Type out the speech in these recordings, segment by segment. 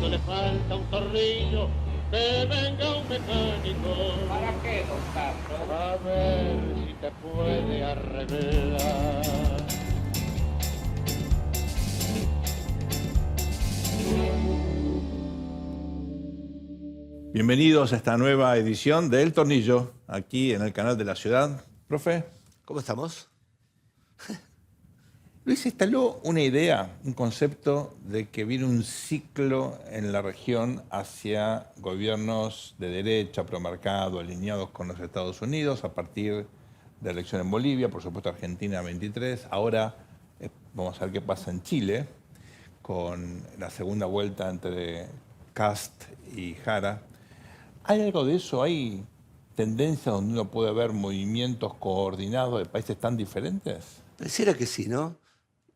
esto le falta un tornillo, que venga un mecánico. ¿Para qué, don Tato? A ver si te puede arreglar. Bienvenidos a esta nueva edición de El Tornillo, aquí en el canal de la ciudad. Profe, ¿Cómo estamos? Luis instaló una idea, un concepto de que viene un ciclo en la región hacia gobiernos de derecha, promercado, alineados con los Estados Unidos, a partir de la elección en Bolivia, por supuesto Argentina 23. Ahora vamos a ver qué pasa en Chile, con la segunda vuelta entre Kast y Jara. ¿Hay algo de eso? ¿Hay tendencias donde uno puede ver movimientos coordinados de países tan diferentes? Pareciera que sí, ¿no?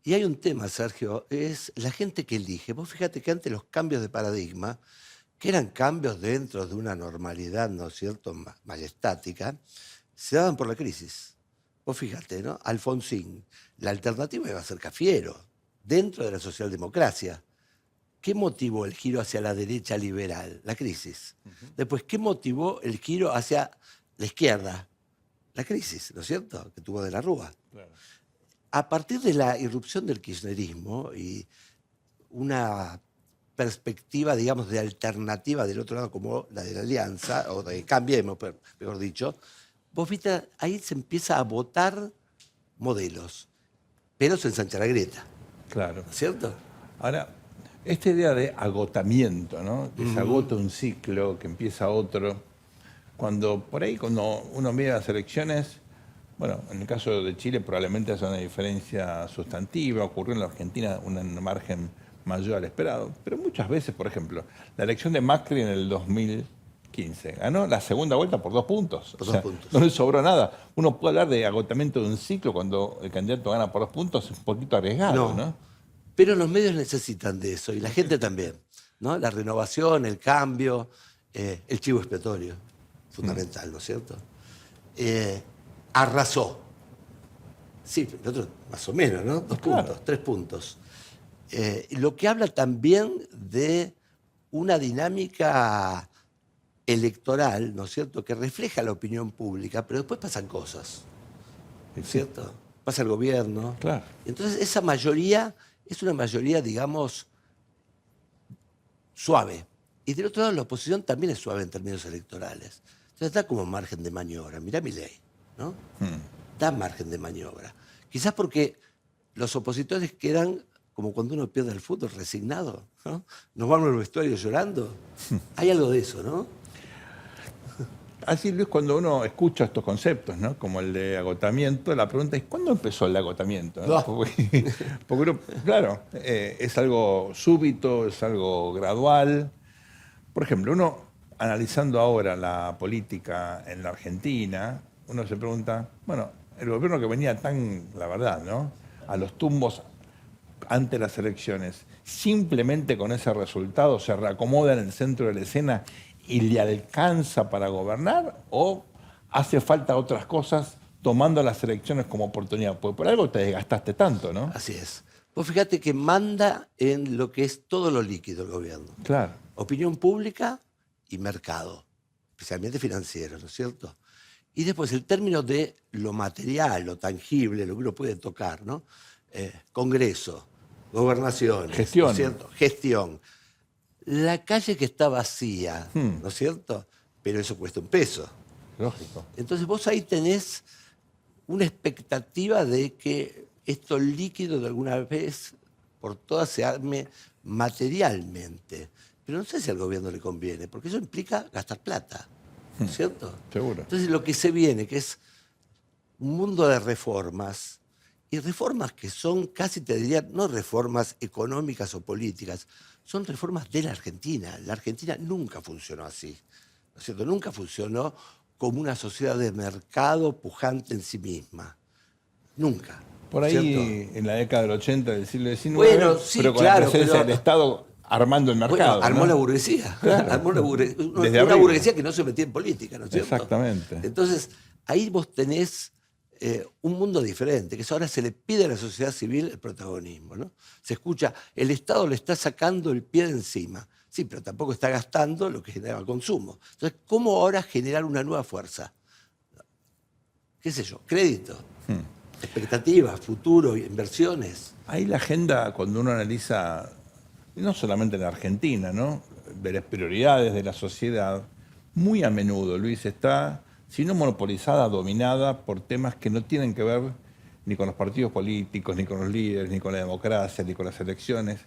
Y hay un tema, Sergio, es la gente que elige. Vos fíjate que antes los cambios de paradigma, que eran cambios dentro de una normalidad, ¿no es cierto?, majestática, se daban por la crisis. Vos fíjate, ¿no? Alfonsín, la alternativa iba a ser Cafiero, dentro de la socialdemocracia. ¿Qué motivó el giro hacia la derecha liberal? La crisis. Después, ¿qué motivó el giro hacia la izquierda? La crisis, ¿no es cierto?, que tuvo de la Rúa. Claro. A partir de la irrupción del kirchnerismo y una perspectiva, digamos, de alternativa del otro lado, como la de la Alianza, o de Cambiemos, mejor dicho, vos viste, ahí se empieza a votar modelos, pero se ensancha la grieta, Claro. ¿no es cierto? Ahora, esta idea de agotamiento, ¿no? Que se agota un ciclo, que empieza otro. Cuando uno mira las elecciones, bueno, en el caso de Chile probablemente haya una diferencia sustantiva, ocurrió en la Argentina un margen mayor al esperado, pero muchas veces, por ejemplo, la elección de Macri en el 2015 ganó la segunda vuelta por 2 puntos. Por 2 puntos. No le sobró nada. Uno puede hablar de agotamiento de un ciclo cuando el candidato gana por 2 puntos, es un poquito arriesgado, ¿no? Pero los medios necesitan de eso, y la gente también, ¿no? La renovación, el cambio, el chivo expiatorio, fundamental, ¿no es cierto? Arrasó. Sí, el otro más o menos, ¿no? 2 Claro. puntos, 3 puntos. Lo que habla también de una dinámica electoral, ¿no es cierto?, que refleja la opinión pública, pero después pasan cosas, ¿no es cierto? Pasa el gobierno. Claro. Entonces esa mayoría es una mayoría, digamos, suave. Y del otro lado la oposición también es suave en términos electorales. Entonces da como margen de maniobra. Mirá Milei, ¿no? Da margen de maniobra. Quizás porque los opositores quedan como cuando uno pierde el fútbol, resignados, ¿no? Nos vamos al vestuario llorando. Hay algo de eso, ¿no? Así, Luis, cuando uno escucha estos conceptos, ¿no?, como el de agotamiento, la pregunta es, ¿cuándo empezó el agotamiento? ¿No? Porque uno, claro, es algo súbito, es algo gradual. Por ejemplo, uno, analizando ahora la política en la Argentina, uno se pregunta, bueno, el gobierno que venía tan, la verdad, ¿no?, a los tumbos ante las elecciones, simplemente con ese resultado se reacomoda en el centro de la escena y le alcanza para gobernar, o hace falta otras cosas tomando las elecciones como oportunidad? Porque por algo te desgastaste tanto, ¿no? Así es. Vos fíjate que manda en lo que es todo lo líquido el gobierno. Claro. Opinión pública y mercado, especialmente financiero, ¿no es cierto? Y después el término de lo material, lo tangible, lo que uno puede tocar, ¿no? Congreso, gobernación, Gestión. ¿no es cierto? Gestión. La calle que está vacía, ¿no es cierto? Pero eso cuesta un peso. Lógico. Entonces vos ahí tenés una expectativa de que esto líquido de alguna vez por todas se arme materialmente. Pero no sé si al gobierno le conviene, porque eso implica gastar plata, ¿no es cierto? Seguro. Entonces lo que se viene, que es un mundo de reformas, y reformas que son casi, te diría, no reformas económicas o políticas, son reformas de la Argentina. La Argentina nunca funcionó así, ¿no es cierto? Nunca funcionó como una sociedad de mercado pujante en sí misma. Nunca. Por ahí, ¿cierto? en la década del 80 del siglo XIX, Bueno, sí, pero con claro, la presencia pero- del Estado armando el mercado. Bueno, armó ¿no? la burguesía. Claro. Armó una Desde una arriba. burguesía que no se metía en política, ¿no es cierto? Exactamente. Entonces, ahí vos tenés un mundo diferente, que es ahora se le pide a la sociedad civil el protagonismo, ¿no? Se escucha, el Estado le está sacando el pie de encima. Sí, pero tampoco está gastando lo que generaba consumo. Entonces, ¿cómo ahora generar una nueva fuerza? ¿Qué sé yo? Crédito, expectativas, futuro, inversiones. Ahí la agenda, cuando uno analiza, y no solamente en la Argentina, ¿no? De las prioridades de la sociedad, muy a menudo, Luis, está, si no monopolizada, dominada por temas que no tienen que ver ni con los partidos políticos, ni con los líderes, ni con la democracia, ni con las elecciones.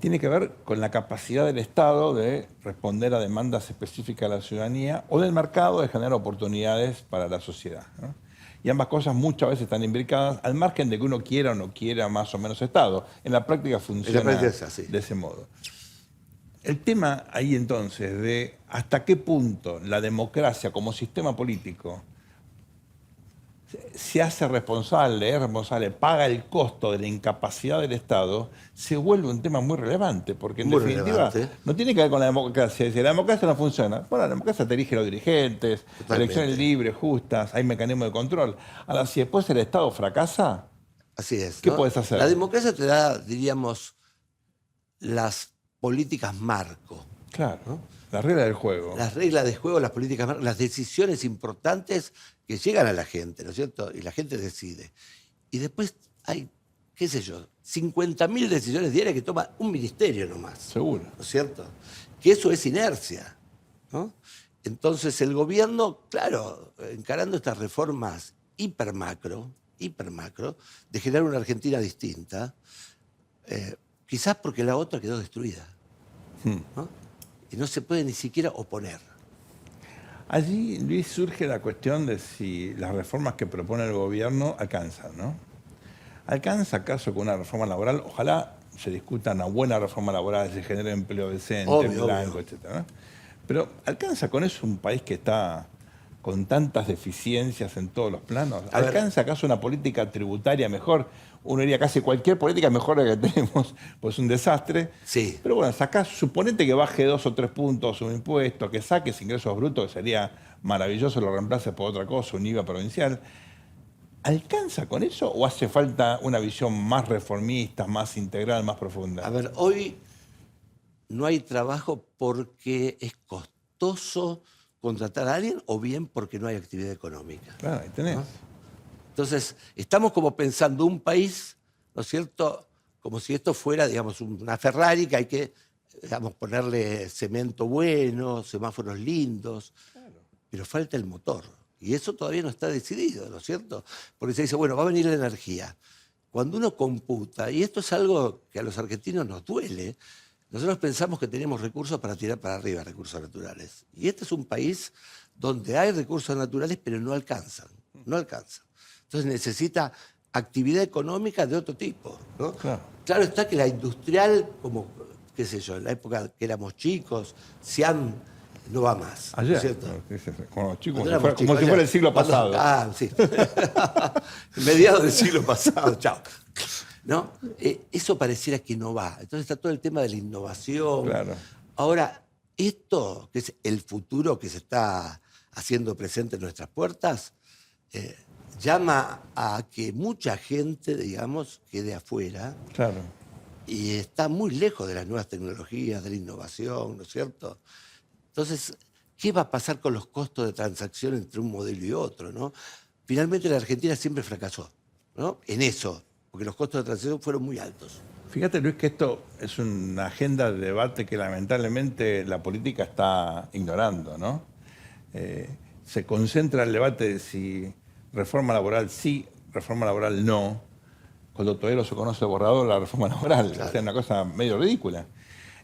Tiene que ver con la capacidad del Estado de responder a demandas específicas de la ciudadanía o del mercado de generar oportunidades para la sociedad, ¿no? Y ambas cosas muchas veces están imbricadas, al margen de que uno quiera o no quiera más o menos Estado. En la práctica funciona es así. de ese modo. El tema ahí entonces de hasta qué punto la democracia como sistema político se hace responsable, es responsable, paga el costo de la incapacidad del Estado, se vuelve un tema muy relevante, porque en Muy definitiva relevante. no tiene que ver con la democracia. Si la democracia no funciona, bueno, la democracia te elige los dirigentes, Totalmente. elecciones libres, justas, hay mecanismos de control. Ahora, si después el Estado fracasa, Así es. ¿qué ¿no? podés hacer? La democracia te da, diríamos, las políticas marco. claro, ¿no? la regla del juego. Las reglas de juego, las políticas marco, las decisiones importantes que llegan a la gente, ¿no es cierto? Y la gente decide. Y después hay, qué sé yo, 50.000 decisiones diarias que toma un ministerio nomás. Seguro. ¿No es cierto? Que eso es inercia, ¿no? Entonces el gobierno, claro, encarando estas reformas hipermacro, de generar una Argentina distinta, quizás porque la otra quedó destruida, ¿no? Y no se puede ni siquiera oponer. Allí, Luis, surge la cuestión de si las reformas que propone el gobierno alcanzan, ¿no? ¿Alcanza acaso con una reforma laboral? Ojalá se discuta una buena reforma laboral, se genere empleo decente, Obvio, blanco, obvio. etcétera, ¿no? Pero ¿alcanza con eso un país que está con tantas deficiencias en todos los planos? A ver. ¿Alcanza acaso una política tributaria mejor? Uno diría casi cualquier política es mejor de la que tenemos, pues es un desastre. Sí. Pero bueno, sacás, suponete que baje 2 o 3 puntos un impuesto, que saques ingresos brutos, que sería maravilloso, lo reemplaces por otra cosa, un IVA provincial. ¿Alcanza con eso o hace falta una visión más reformista, más integral, más profunda? A ver, hoy no hay trabajo porque es costoso contratar a alguien o bien porque no hay actividad económica. Claro, ahí tenés. ¿No? Entonces, estamos como pensando un país, ¿no es cierto? Como si esto fuera, digamos, una Ferrari que hay que, digamos, ponerle cemento bueno, semáforos lindos, pero falta el motor. Y eso todavía no está decidido, ¿no es cierto? Porque se dice, bueno, va a venir la energía. Cuando uno computa, y esto es algo que a los argentinos nos duele, nosotros pensamos que tenemos recursos para tirar para arriba, recursos naturales. Y este es un país donde hay recursos naturales, pero no alcanzan, no alcanzan. Entonces necesita actividad económica de otro tipo, ¿no? Claro está que la industrial, como, qué sé yo, en la época que éramos chicos, no va más, ¿no es Ayer, cierto? como chicos, Cuando éramos como chicos, si fuera el ayer. siglo Cuando- pasado. sí. Mediados del siglo pasado, chao. ¿No? Eso pareciera que no va. Entonces está todo el tema de la innovación. Claro. Ahora, esto, que es el futuro que se está haciendo presente en nuestras puertas, llama a que mucha gente, digamos, quede afuera Claro. y está muy lejos de las nuevas tecnologías, de la innovación, ¿no es cierto? Entonces, ¿qué va a pasar con los costos de transacción entre un modelo y otro, ¿no? Finalmente la Argentina siempre fracasó, ¿no? En eso, porque los costos de transacción fueron muy altos. Fíjate, Luis, que esto es una agenda de debate que lamentablemente la política está ignorando, ¿no? Se concentra el debate de si reforma laboral sí, reforma laboral no, cuando todavía no se conoce el borrador de la reforma laboral. Claro. O sea, una cosa medio ridícula.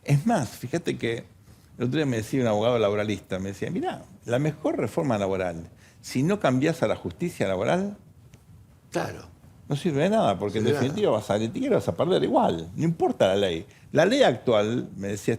Es más, fíjate que el otro día me decía un abogado laboralista, me decía, mirá, la mejor reforma laboral, si no cambiás a la justicia laboral, Claro. no sirve de nada, porque en Sirve de definitiva vas a litigar, vas a perder igual, no importa la ley. La ley actual, me decía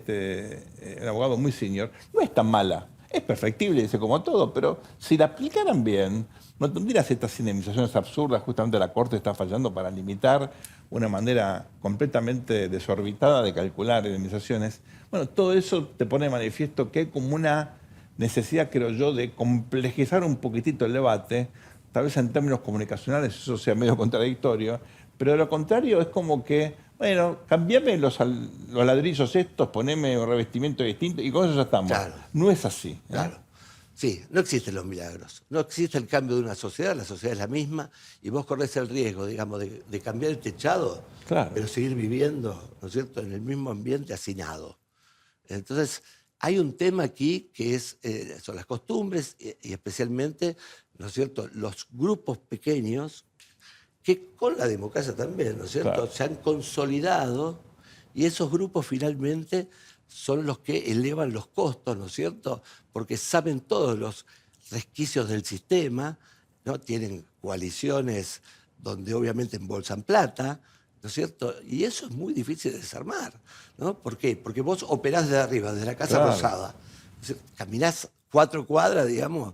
un abogado muy senior, no es tan mala, es perfectible, dice, como todo, pero si la aplicaran bien, no tendrías estas indemnizaciones absurdas, justamente la Corte está fallando para limitar una manera completamente desorbitada de calcular indemnizaciones. Bueno, todo eso te pone de manifiesto que hay como una necesidad, creo yo, de complejizar un poquitito el debate. Tal vez en términos comunicacionales eso sea medio contradictorio, pero de lo contrario es como que bueno, cambiame los ladrillos estos, poneme un revestimiento distinto y con eso ya estamos. Claro. No es así. ¿eh? Claro. Sí, no existen los milagros. No existe el cambio de una sociedad, la sociedad es la misma y vos corres el riesgo, digamos, de cambiar el techado, Claro. pero seguir viviendo, ¿no es cierto?, en el mismo ambiente hacinado. Entonces, hay un tema aquí que son las costumbres y especialmente, ¿no es cierto?, los grupos pequeños que con la democracia también, ¿no es cierto?, Claro. se han consolidado y esos grupos finalmente son los que elevan los costos, ¿no es cierto?, porque saben todos los resquicios del sistema, ¿no? Tienen coaliciones donde obviamente embolsan plata, ¿no es cierto? Y eso es muy difícil de desarmar, ¿no? ¿Por qué? Porque vos operás desde arriba, desde la Casa Claro. Rosada. Es decir, caminás 4 cuadras, digamos,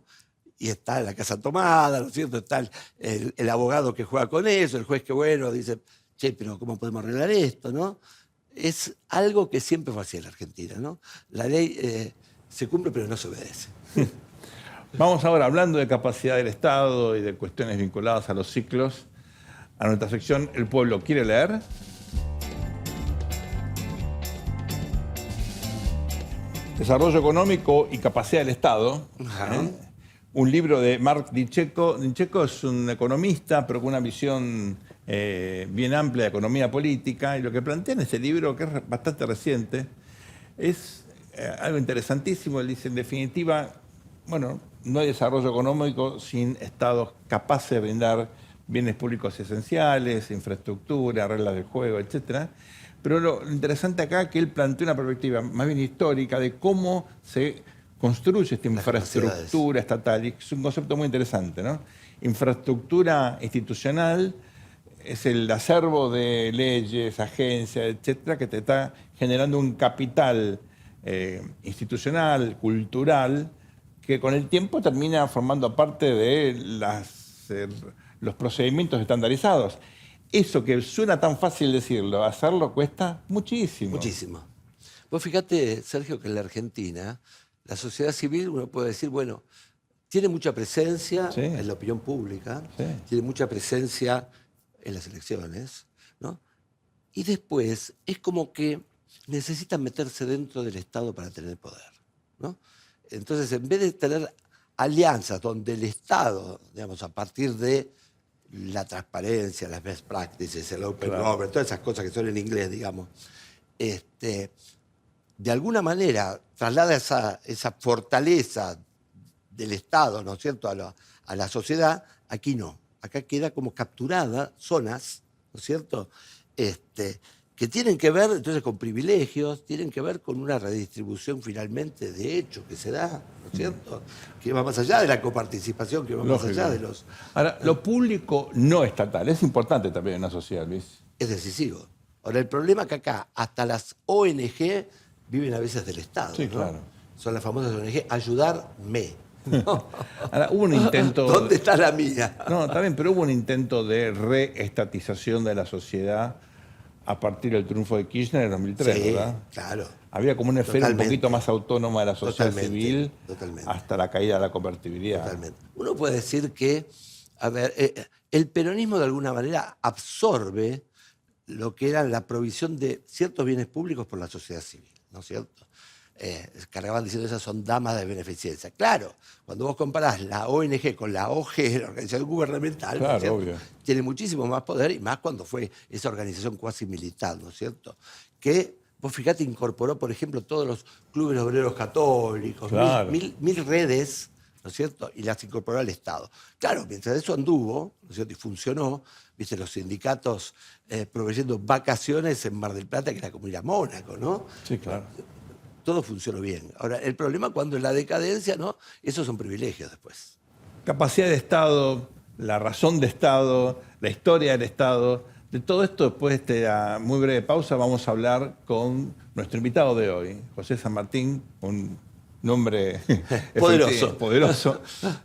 y está la casa tomada, ¿no es cierto? Está el abogado que juega con eso, el juez que, bueno, dice, che, pero ¿cómo podemos arreglar esto, no? Es algo que siempre fue así en la Argentina, ¿no? La ley se cumple, pero no se obedece. Vamos ahora, hablando de capacidad del Estado y de cuestiones vinculadas a los ciclos, a nuestra sección El Pueblo Quiere Leer. Desarrollo económico y capacidad del Estado. Ajá. Un libro de Marc Dicecco. Dicecco es un economista, pero con una visión bien amplia de economía política. Y lo que plantea en ese libro, que es bastante reciente, es algo interesantísimo. Él dice, en definitiva, bueno, no hay desarrollo económico sin estados capaces de brindar bienes públicos esenciales, infraestructura, reglas del juego, etc. Pero lo interesante acá es que él plantea una perspectiva más bien histórica de cómo se construye esta infraestructura estatal. Y es un concepto muy interesante, ¿no? Infraestructura institucional es el acervo de leyes, agencias, etcétera, que te está generando un capital institucional, cultural, que con el tiempo termina formando parte de los procedimientos estandarizados. Eso que suena tan fácil decirlo, hacerlo cuesta muchísimo. Muchísimo. Vos fíjate, Sergio, que en la Argentina, la sociedad civil, uno puede decir, bueno, tiene mucha presencia Sí. en la opinión pública, Sí. tiene mucha presencia en las elecciones, ¿no? Y después es como que necesitan meterse dentro del Estado para tener poder, ¿no? Entonces, en vez de tener alianzas donde el Estado, digamos, a partir de la transparencia, las best practices, el open Claro. government, todas esas cosas que son en inglés, digamos, de alguna manera traslada esa fortaleza del Estado, ¿no es cierto?, a la sociedad. Aquí no. Acá queda como capturada zonas, ¿no es cierto?, que tienen que ver entonces con privilegios, tienen que ver con una redistribución finalmente de hecho que se da, ¿no es cierto?, que va más allá de la coparticipación, que va más allá de los... Ahora, lo público no estatal es importante también en una sociedad, Luis. Es decisivo. Ahora, el problema es que acá hasta las ONG viven a veces del Estado. Sí, ¿no? claro. Son las famosas ONG, ayudarme. Ahora, hubo un intento... ¿Dónde está la mía? No, está bien, pero hubo un intento de reestatización de la sociedad a partir del triunfo de Kirchner en 2003, Sí, ¿verdad? claro. Había como una esfera Totalmente. un poquito más autónoma de la sociedad Totalmente, civil totalmente. hasta la caída de la convertibilidad. Totalmente. Uno puede decir que, a ver, el peronismo de alguna manera absorbe lo que era la provisión de ciertos bienes públicos por la sociedad civil, ¿no es cierto? Cargaban diciendo esas son damas de beneficencia. Claro, cuando vos comparás la ONG con la OG, la organización gubernamental, ¿no es Claro, cierto?, obvio. tiene muchísimo más poder y más cuando fue esa organización cuasi militar, ¿no es cierto? Que, vos fíjate, incorporó, por ejemplo, todos los clubes obreros católicos, Claro. mil redes, ¿no es cierto?, y las incorporó al Estado. Claro, mientras eso anduvo, ¿no es cierto?, y funcionó, viste, los sindicatos proveyendo vacaciones en Mar del Plata, que era como ir a Mónaco, ¿no? Sí, claro. Todo funcionó bien. Ahora, el problema cuando es la decadencia, ¿no? Esos son privilegios después. Capacidad de Estado, la razón de Estado, la historia del Estado. De todo esto, después de esta muy breve pausa, vamos a hablar con nuestro invitado de hoy, José San Martín, un nombre Poderoso. poderoso,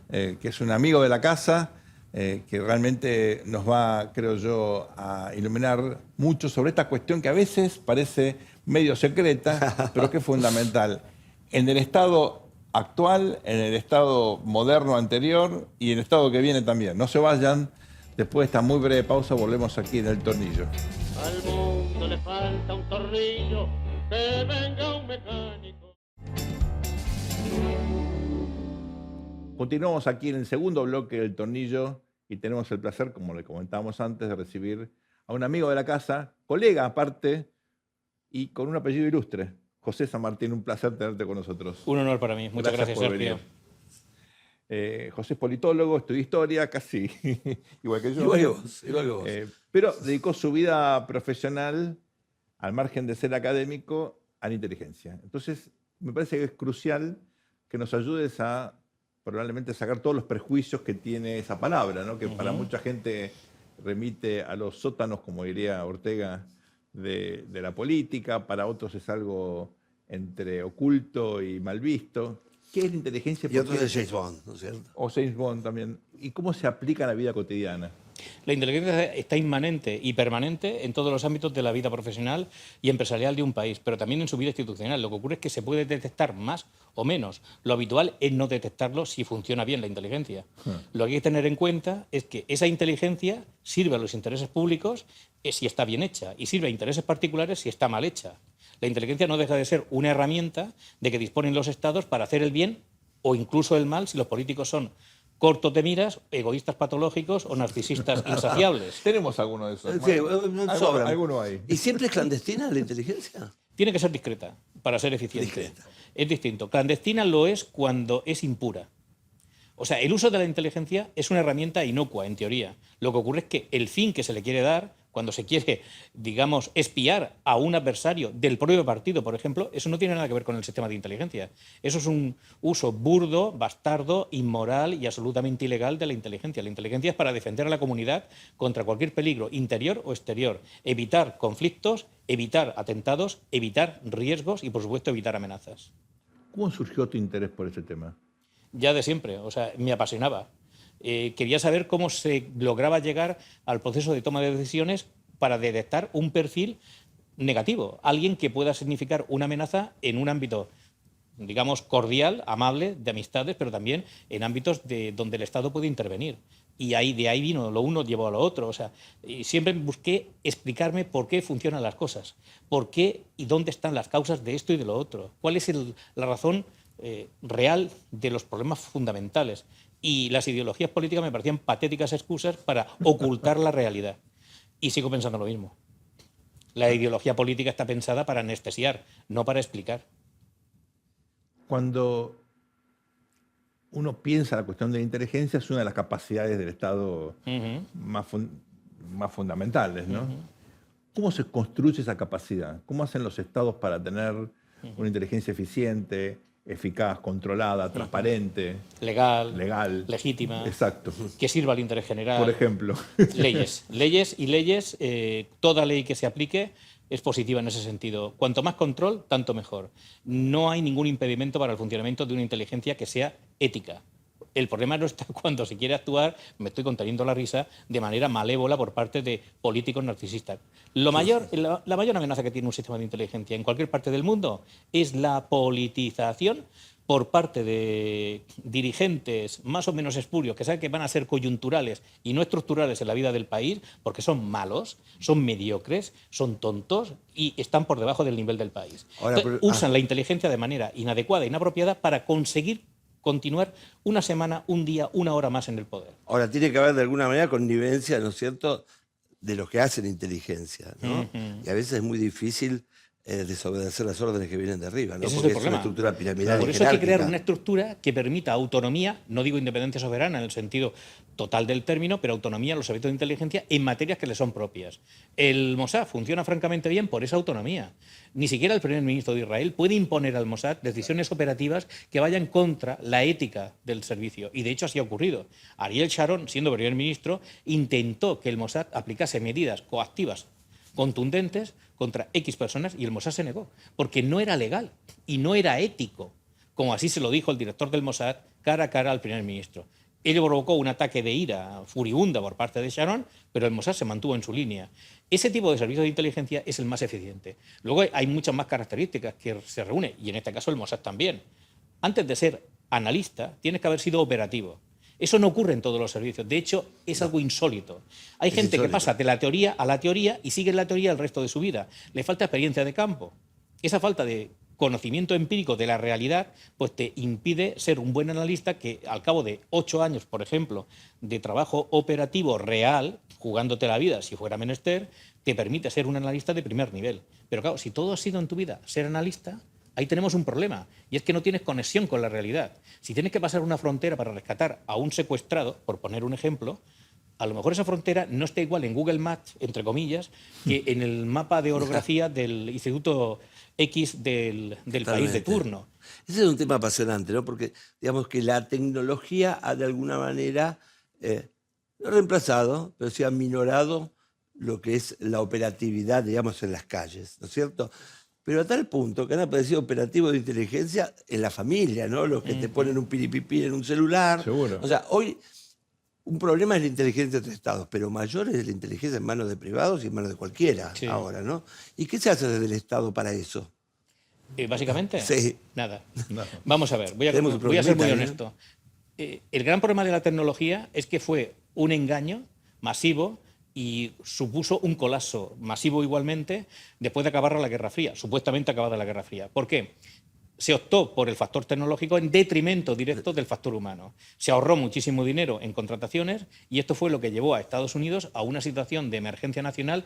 que es un amigo de la casa, que realmente nos va, creo yo, a iluminar mucho sobre esta cuestión que a veces parece medio secreta, pero que es fundamental. En el Estado actual, en el Estado moderno anterior y en el Estado que viene también. No se vayan, después de esta muy breve pausa volvemos aquí en El Tornillo. Al mundo le falta un tornillo, que venga un mecánico. Continuamos aquí en el segundo bloque del Tornillo y tenemos el placer, como le comentábamos antes, de recibir a un amigo de la casa, colega aparte y con un apellido ilustre, José San Martín. Un placer tenerte con nosotros. Un honor para mí. Muchas gracias, por Sergio. venir. José es politólogo, estudió historia, casi igual que yo. Igual que vos, igual que vos. Pero dedicó su vida profesional, al margen de ser académico, a la inteligencia. Entonces, me parece que es crucial que nos ayudes a probablemente sacar todos los prejuicios que tiene esa palabra, ¿no? Que para mucha gente remite a los sótanos, como diría Ortega, de la política, para otros es algo entre oculto y mal visto. ¿Qué es la inteligencia? Y otro de James Bond, ¿no es cierto? O James Bond también. ¿Y cómo se aplica a la vida cotidiana? La inteligencia está inmanente y permanente en todos los ámbitos de la vida profesional y empresarial de un país, pero también en su vida institucional. Lo que ocurre es que se puede detectar más o menos. Lo habitual es no detectarlo si funciona bien la inteligencia. Lo que hay que tener en cuenta es que esa inteligencia sirve a los intereses públicos si está bien hecha y sirve a intereses particulares si está mal hecha. La inteligencia no deja de ser una herramienta de que disponen los estados para hacer el bien o incluso el mal si los políticos son cortos de miras, egoístas patológicos o narcisistas insaciables. Tenemos alguno de esos. Sí, sobran. Alguno hay. ¿Y siempre es clandestina la inteligencia? Tiene que ser discreta para ser eficiente. Discreta. Es distinto. Clandestina lo es cuando es impura. O sea, el uso de la inteligencia es una herramienta inocua, en teoría. Lo que ocurre es que el fin que se le quiere dar, cuando se quiere, digamos, espiar a un adversario del propio partido, por ejemplo, eso no tiene nada que ver con el sistema de inteligencia. Eso es un uso burdo, bastardo, inmoral y absolutamente ilegal de la inteligencia. La inteligencia es para defender a la comunidad contra cualquier peligro, interior o exterior, evitar conflictos, evitar atentados, evitar riesgos y, por supuesto, evitar amenazas. ¿Cómo surgió tu interés por ese tema? Ya de siempre, o sea, me apasionaba. Quería saber cómo se lograba llegar al proceso de toma de decisiones para detectar un perfil negativo, alguien que pueda significar una amenaza en un ámbito, digamos, cordial, amable, de amistades, pero también en ámbitos donde el Estado puede intervenir. Y de ahí vino, lo uno llevó a lo otro. O sea, y siempre busqué explicarme por qué funcionan las cosas, por qué y dónde están las causas de esto y de lo otro, cuál es la razón real de los problemas fundamentales. Y las ideologías políticas me parecían patéticas excusas para ocultar la realidad. Y sigo pensando lo mismo. La ideología política está pensada para anestesiar, no para explicar. Cuando uno piensa la cuestión de la inteligencia, es una de las capacidades del Estado más fundamentales, ¿no? ¿Cómo se construye esa capacidad? ¿Cómo hacen los Estados para tener una inteligencia eficiente, eficaz, controlada, transparente, legal, legítima, exacto, que sirva al interés general? por ejemplo? Leyes. Toda ley que se aplique es positiva en ese sentido. Cuanto más control, tanto mejor. No hay ningún impedimento para el funcionamiento de una inteligencia que sea ética. El problema no está cuando se quiere actuar, me estoy conteniendo la risa, de manera malévola por parte de políticos narcisistas. La mayor amenaza que tiene un sistema de inteligencia en cualquier parte del mundo es la politización por parte de dirigentes más o menos espurios, que saben que van a ser coyunturales y no estructurales en la vida del país, porque son malos, son mediocres, son tontos y están por debajo del nivel del país. Usan la inteligencia de manera inadecuada, inapropiada, para conseguir continuar una semana, un día, una hora más en el poder. Ahora, tiene que haber de alguna manera connivencia, ¿no es cierto?, de los que hacen inteligencia, ¿no? Y a veces es muy difícil desobedecer las órdenes que vienen de arriba, ¿no? Ese Porque es el problema. una estructura piramidal. Por eso hay que crear una estructura que permita autonomía, no digo independencia soberana en el sentido total del término, pero autonomía a los servicios de inteligencia en materias que le son propias. El Mossad funciona francamente bien por esa autonomía. Ni siquiera el primer ministro de Israel puede imponer al Mossad decisiones operativas que vayan contra la ética del servicio. Y de hecho así ha ocurrido. Ariel Sharon, siendo primer ministro, intentó que el Mossad aplicase medidas coactivas contundentes contra X personas y el Mossad se negó, porque no era legal y no era ético, como así se lo dijo el director del Mossad cara a cara al primer ministro. Ello provocó un ataque de ira furibunda por parte de Sharon, pero el Mossad se mantuvo en su línea. Ese tipo de servicio de inteligencia es el más eficiente. Luego hay muchas más características que se reúnen, y en este caso el Mossad también. Antes de ser analista, tienes que haber sido operativo. Eso no ocurre en todos los servicios. De hecho, es algo insólito. Hay gente que insólito. pasa de la teoría a la teoría y sigue en la teoría el resto de su vida. Le falta experiencia de campo. Esa falta de conocimiento empírico de la realidad pues te impide ser un buen analista que al cabo de 8 años, por ejemplo, de trabajo operativo real, jugándote la vida si fuera menester, te permite ser un analista de primer nivel. Pero claro, si todo ha sido en tu vida ser analista, ahí tenemos un problema, y es que no tienes conexión con la realidad. Si tienes que pasar una frontera para rescatar a un secuestrado, por poner un ejemplo, a lo mejor esa frontera no está igual en Google Maps, entre comillas, que en el mapa de orografía del Instituto X del país de Totalmente. turno. Ese es un tema apasionante, ¿no? Porque digamos que la tecnología ha de alguna manera no reemplazado, pero sí ha minorado lo que es la operatividad, digamos, en las calles, ¿no es cierto? Pero a tal punto que han aparecido operativos de inteligencia en la familia, ¿no? Los que te ponen un piripipí en un celular. Seguro. O sea, hoy un problema es la inteligencia entre estados, pero mayor es la inteligencia en manos de privados y en manos de cualquiera Sí. ahora, ¿no? ¿Y qué se hace desde el Estado para eso? Básicamente, Sí. nada. No. Vamos a ver, Tenemos un voy a ser muy problemita, ¿eh? honesto. El gran problema de la tecnología es que fue un engaño masivo y supuso un colapso masivo igualmente después de acabar la Guerra Fría, supuestamente acabada la Guerra Fría. ¿Por qué? Se optó por el factor tecnológico en detrimento directo del factor humano. Se ahorró muchísimo dinero en contrataciones y esto fue lo que llevó a Estados Unidos a una situación de emergencia nacional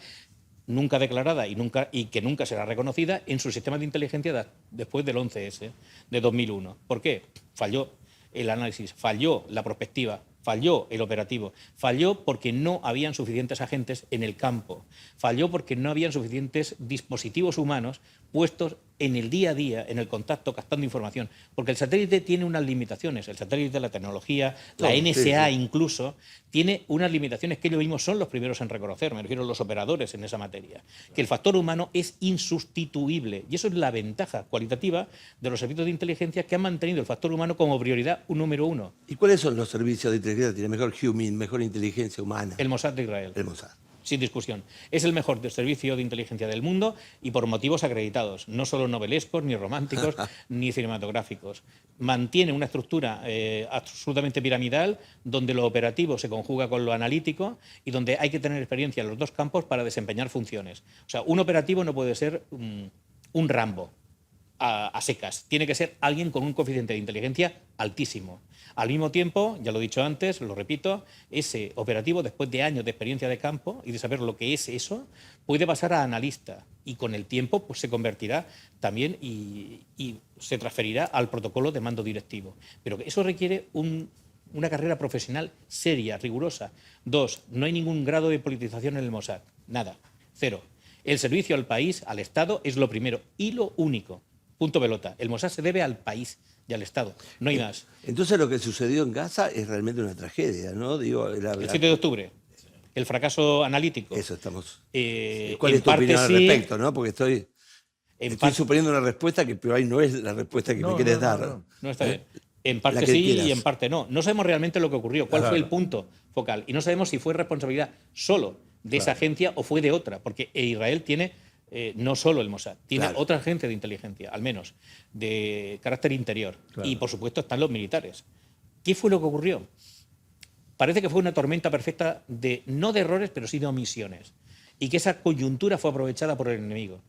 nunca declarada y que nunca será reconocida en su sistema de inteligencia después del 11S de 2001. ¿Por qué? Falló el análisis, falló la prospectiva, falló el operativo, falló porque no habían suficientes agentes en el campo, falló porque no habían suficientes dispositivos humanos puestos en el día a día, en el contacto, captando información. Porque el satélite tiene unas limitaciones, el satélite, la tecnología, la Sí, NSA sí. incluso, tiene unas limitaciones que ellos mismos son los primeros en reconocer, me refiero a los operadores en esa materia, que el factor humano es insustituible. Y eso es la ventaja cualitativa de los servicios de inteligencia que han mantenido el factor humano como prioridad número uno. ¿Y cuáles son los servicios de inteligencia que tienen mejor human, mejor inteligencia humana? El Mossad de Israel. El Mossad. Sin discusión. Es el mejor servicio de inteligencia del mundo y por motivos acreditados, no solo novelescos, ni románticos, ni cinematográficos. Mantiene una estructura absolutamente piramidal donde lo operativo se conjuga con lo analítico y donde hay que tener experiencia en los dos campos para desempeñar funciones. O sea, un operativo no puede ser un Rambo a secas. Tiene que ser alguien con un coeficiente de inteligencia altísimo. Al mismo tiempo, ya lo he dicho antes, lo repito, ese operativo, después de años de experiencia de campo y de saber lo que es eso, puede pasar a analista y con el tiempo pues, se convertirá también y se transferirá al protocolo de mando directivo. Pero eso requiere una carrera profesional seria, rigurosa. 2, no hay ningún grado de politización en el Mossad, nada, 0. El servicio al país, al Estado, es lo primero y lo único. Punto pelota. El Mossad se debe al país y al Estado, no hay más. Entonces lo que sucedió en Gaza es realmente una tragedia, ¿no? Digo, El 7 de octubre, el fracaso analítico. Eso estamos. en ¿Cuál es tu parte opinión al sí, respecto, no? Porque estoy parte- suponiendo una respuesta que por ahí no es la respuesta que me quieres dar. No está bien. En La parte que sí quieras. y en parte no. No sabemos realmente lo que ocurrió, cuál fue el punto focal. Y no sabemos si fue responsabilidad solo de esa agencia o fue de otra, porque Israel tiene no solo el Mossad, tiene Claro. otra agencia de inteligencia, al menos, de carácter interior. Y por supuesto están los militares. ¿Qué fue lo que ocurrió? Parece que fue una tormenta perfecta no de errores, pero sí de omisiones. Y que esa coyuntura fue aprovechada por el enemigo.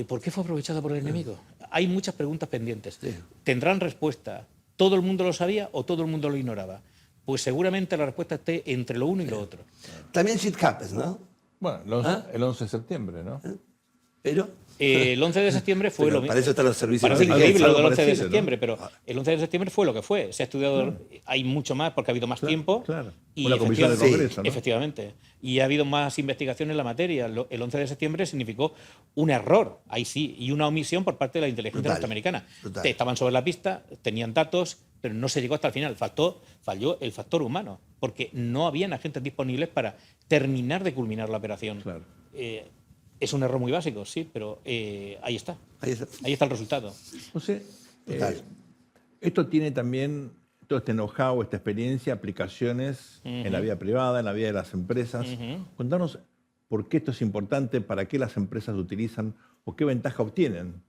¿Por qué fue aprovechada por el enemigo? Hay muchas preguntas pendientes. ¿Tendrán respuesta? ¿Todo el mundo lo sabía o todo el mundo lo ignoraba? Pues seguramente la respuesta esté entre lo uno y lo otro. También shit happens, ¿no? Bueno, el 11 de septiembre, ¿no? Pero El 11 de septiembre fue Pero lo mismo. para eso están los servicios Parece de increíble lo algo del 11 de parecido, ¿no? septiembre, pero el 11 de septiembre fue lo que fue. Se ha estudiado, hay mucho más porque ha habido más tiempo. Claro. Y Una comisión del efectivamente- Congreso, ¿no? Efectivamente. Y ha habido más investigación en la materia. El 11 de septiembre significó un error, ahí sí, y una omisión por parte de la inteligencia Brutal, norteamericana. brutal. Estaban sobre la pista, tenían datos, pero no se llegó hasta el final. Falló el factor humano, porque no habían agentes disponibles para terminar de culminar la operación. Claro. Es un error muy básico, sí, pero ahí está. ahí está. Ahí está el resultado. José, Total. esto tiene también, todo este know-how, esta experiencia, aplicaciones en la vida privada, en la vida de las empresas. Contanos por qué esto es importante, para qué las empresas lo utilizan o qué ventaja obtienen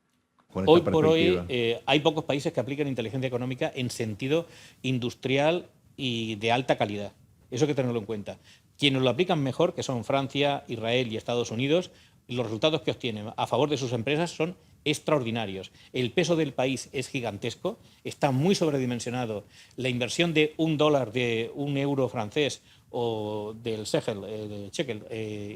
con esta Hoy por hoy perspectiva? hay pocos países que apliquen inteligencia económica en sentido industrial y de alta calidad. Eso hay que tenerlo en cuenta. Quienes lo aplican mejor, que son Francia, Israel y Estados Unidos, los resultados que obtienen a favor de sus empresas son extraordinarios. El peso del país es gigantesco, está muy sobredimensionado. La inversión de $1, de €1 francés o del shekel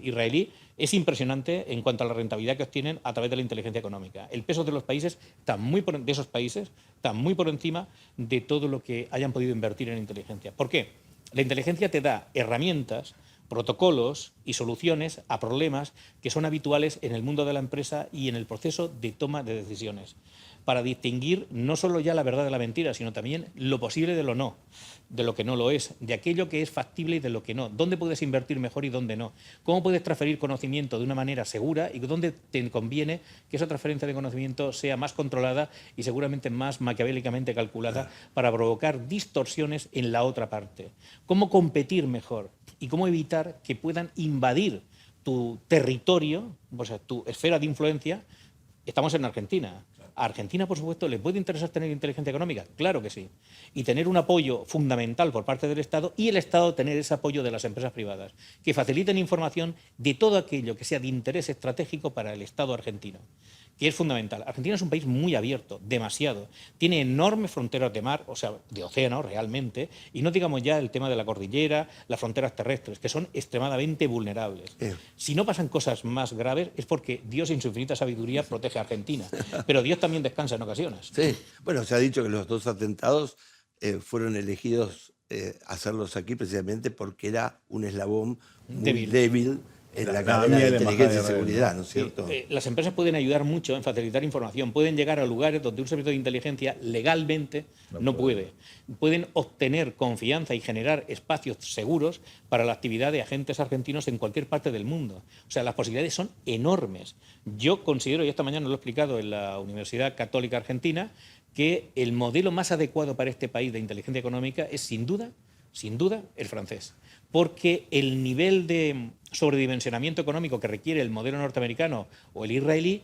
israelí es impresionante en cuanto a la rentabilidad que obtienen a través de la inteligencia económica. El peso de los países de esos países está muy por encima de todo lo que hayan podido invertir en inteligencia. ¿Por qué? La inteligencia te da herramientas, protocolos y soluciones a problemas que son habituales en el mundo de la empresa y en el proceso de toma de decisiones, para distinguir no solo ya la verdad de la mentira, sino también lo posible de lo no, de lo que no lo es, de aquello que es factible y de lo que no, dónde puedes invertir mejor y dónde no, cómo puedes transferir conocimiento de una manera segura y dónde te conviene que esa transferencia de conocimiento sea más controlada y seguramente más maquiavélicamente calculada para provocar distorsiones en la otra parte, cómo competir mejor y cómo evitar que puedan invadir tu territorio, o sea, tu esfera de influencia. Estamos en Argentina. A Argentina, por supuesto, ¿le puede interesar tener inteligencia económica? Claro que sí. Y tener un apoyo fundamental por parte del Estado y el Estado tener ese apoyo de las empresas privadas, que faciliten información de todo aquello que sea de interés estratégico para el Estado argentino, que es fundamental. Argentina es un país muy abierto, demasiado. Tiene enormes fronteras de mar, o sea, de océano realmente, y no digamos ya el tema de la cordillera, las fronteras terrestres, que son extremadamente vulnerables. Si no pasan cosas más graves es porque Dios en su infinita sabiduría protege a Argentina, pero Dios también descansa en ocasiones. Sí, bueno, se ha dicho que los 2 atentados fueron elegidos hacerlos aquí precisamente porque era un eslabón muy débil en la cadena de inteligencia y seguridad, ¿no es cierto? Las empresas pueden ayudar mucho en facilitar información, pueden llegar a lugares donde un servicio de inteligencia legalmente no puede. Pueden obtener confianza y generar espacios seguros para la actividad de agentes argentinos en cualquier parte del mundo. O sea, las posibilidades son enormes. Yo considero, y esta mañana lo he explicado en la Universidad Católica Argentina, que el modelo más adecuado para este país de inteligencia económica es sin duda, el francés. Porque el nivel de sobredimensionamiento económico que requiere el modelo norteamericano o el israelí,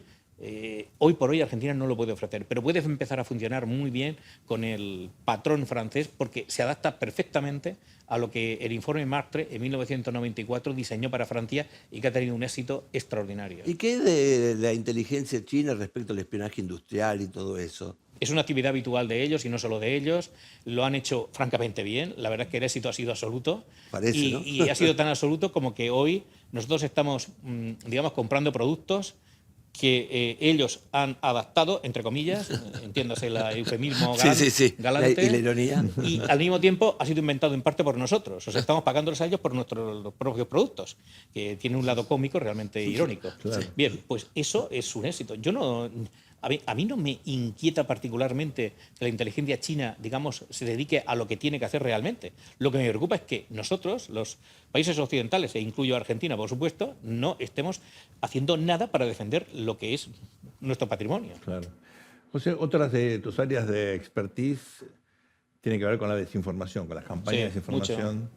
hoy por hoy Argentina no lo puede ofrecer, pero puede empezar a funcionar muy bien con el patrón francés porque se adapta perfectamente a lo que el informe Martre en 1994 diseñó para Francia y que ha tenido un éxito extraordinario. ¿Y qué de la inteligencia china respecto al espionaje industrial y todo eso? Es una actividad habitual de ellos y no solo de ellos. Lo han hecho francamente bien. La verdad es que el éxito ha sido absoluto. Parece, ¿no? Y ha sido tan absoluto como que hoy nosotros estamos, digamos, comprando productos que ellos han adaptado, entre comillas, entiéndase el eufemismo galante, y la ironía. y al mismo tiempo ha sido inventado en parte por nosotros. O sea, estamos pagándoles a ellos por nuestros propios productos, que tiene un lado cómico realmente irónico. Claro. Bien, pues eso es un éxito. A mí no me inquieta particularmente que la inteligencia china, digamos, se dedique a lo que tiene que hacer realmente. Lo que me preocupa es que nosotros, los países occidentales, e incluyo a Argentina, por supuesto, no estemos haciendo nada para defender lo que es nuestro patrimonio. Claro. José, otras de tus áreas de expertise tienen que ver con la desinformación, con las campañas de desinformación. Mucho.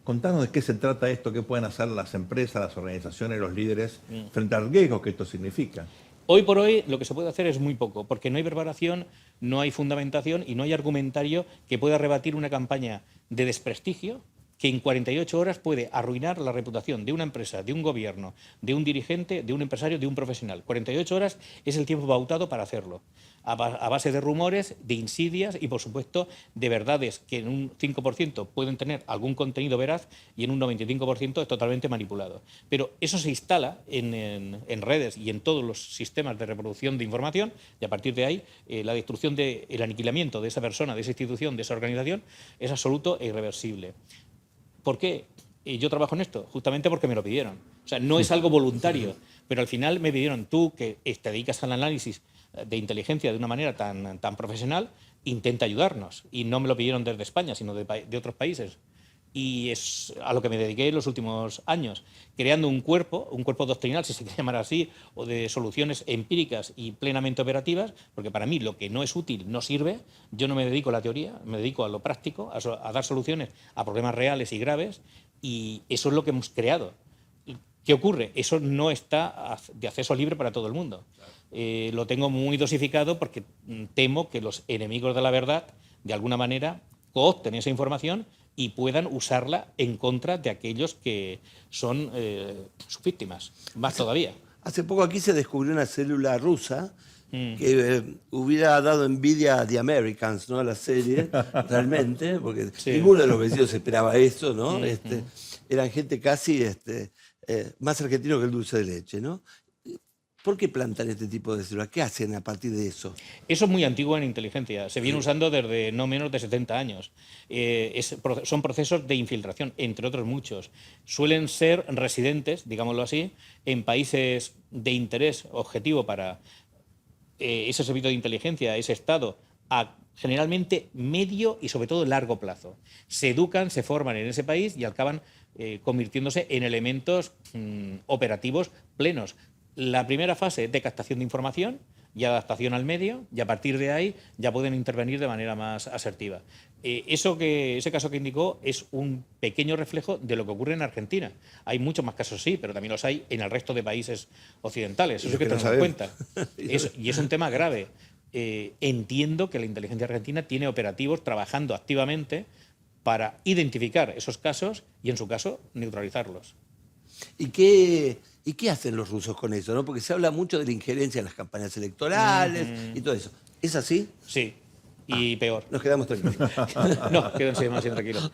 Contanos de qué se trata esto, qué pueden hacer las empresas, las organizaciones, los líderes frente al riesgo que esto significa. Hoy por hoy lo que se puede hacer es muy poco, porque no hay preparación, no hay fundamentación y no hay argumentario que pueda rebatir una campaña de desprestigio que en 48 horas puede arruinar la reputación de una empresa, de un gobierno, de un dirigente, de un empresario, de un profesional. 48 horas es el tiempo pautado para hacerlo, a base de rumores, de insidias y, por supuesto, de verdades que en un 5% pueden tener algún contenido veraz y en un 95% es totalmente manipulado. Pero eso se instala en redes y en todos los sistemas de reproducción de información y a partir de ahí la destrucción, el aniquilamiento de esa persona, de esa institución, de esa organización es absoluto e irreversible. ¿Por qué? Yo trabajo en esto, justamente porque me lo pidieron. O sea, no es algo voluntario, pero al final me pidieron, tú que te dedicas al análisis de inteligencia de una manera tan profesional, intenta ayudarnos. Y no me lo pidieron desde España, sino de otros países. Y es a lo que me dediqué en los últimos años, creando un cuerpo doctrinal, si se quiere llamar así, o de soluciones empíricas y plenamente operativas, porque para mí lo que no es útil no sirve. Yo no me dedico a la teoría, me dedico a lo práctico, a dar soluciones a problemas reales y graves, y eso es lo que hemos creado. ¿Qué ocurre? Eso no está de acceso libre para todo el mundo. lo tengo muy dosificado porque temo que los enemigos de la verdad, de alguna manera, coopten esa información y puedan usarla en contra de aquellos que son sus víctimas, más todavía. Hace poco aquí se descubrió una célula rusa que hubiera dado envidia a The Americans, ¿no? A la serie, realmente, porque Sí. ninguno de los vecinos esperaba eso, ¿no? Eran gente casi más argentino que el dulce de leche, ¿no? ¿Por qué plantan este tipo de células? ¿Qué hacen a partir de eso? Eso es muy antiguo en inteligencia. Se viene usando desde no menos de 70 años. Son procesos de infiltración, entre otros muchos. Suelen ser residentes, digámoslo así, en países de interés objetivo para ese servicio de inteligencia, ese Estado, a generalmente medio y sobre todo largo plazo. Se educan, se forman en ese país y acaban convirtiéndose en elementos operativos plenos. La primera fase es de captación de información y adaptación al medio, y a partir de ahí ya pueden intervenir de manera más asertiva. Ese caso que indicó es un pequeño reflejo de lo que ocurre en Argentina. Hay muchos más casos, sí, pero también los hay en el resto de países occidentales. Eso hay que tenerlo en cuenta. Y es un tema grave. Entiendo que la inteligencia argentina tiene operativos trabajando activamente para identificar esos casos y, en su caso, neutralizarlos. ¿Y qué hacen los rusos con eso? ¿No? Porque se habla mucho de la injerencia en las campañas electorales y todo eso. ¿Es así? Sí, y peor. Nos quedamos tranquilos. No, quédense más bien tranquilos.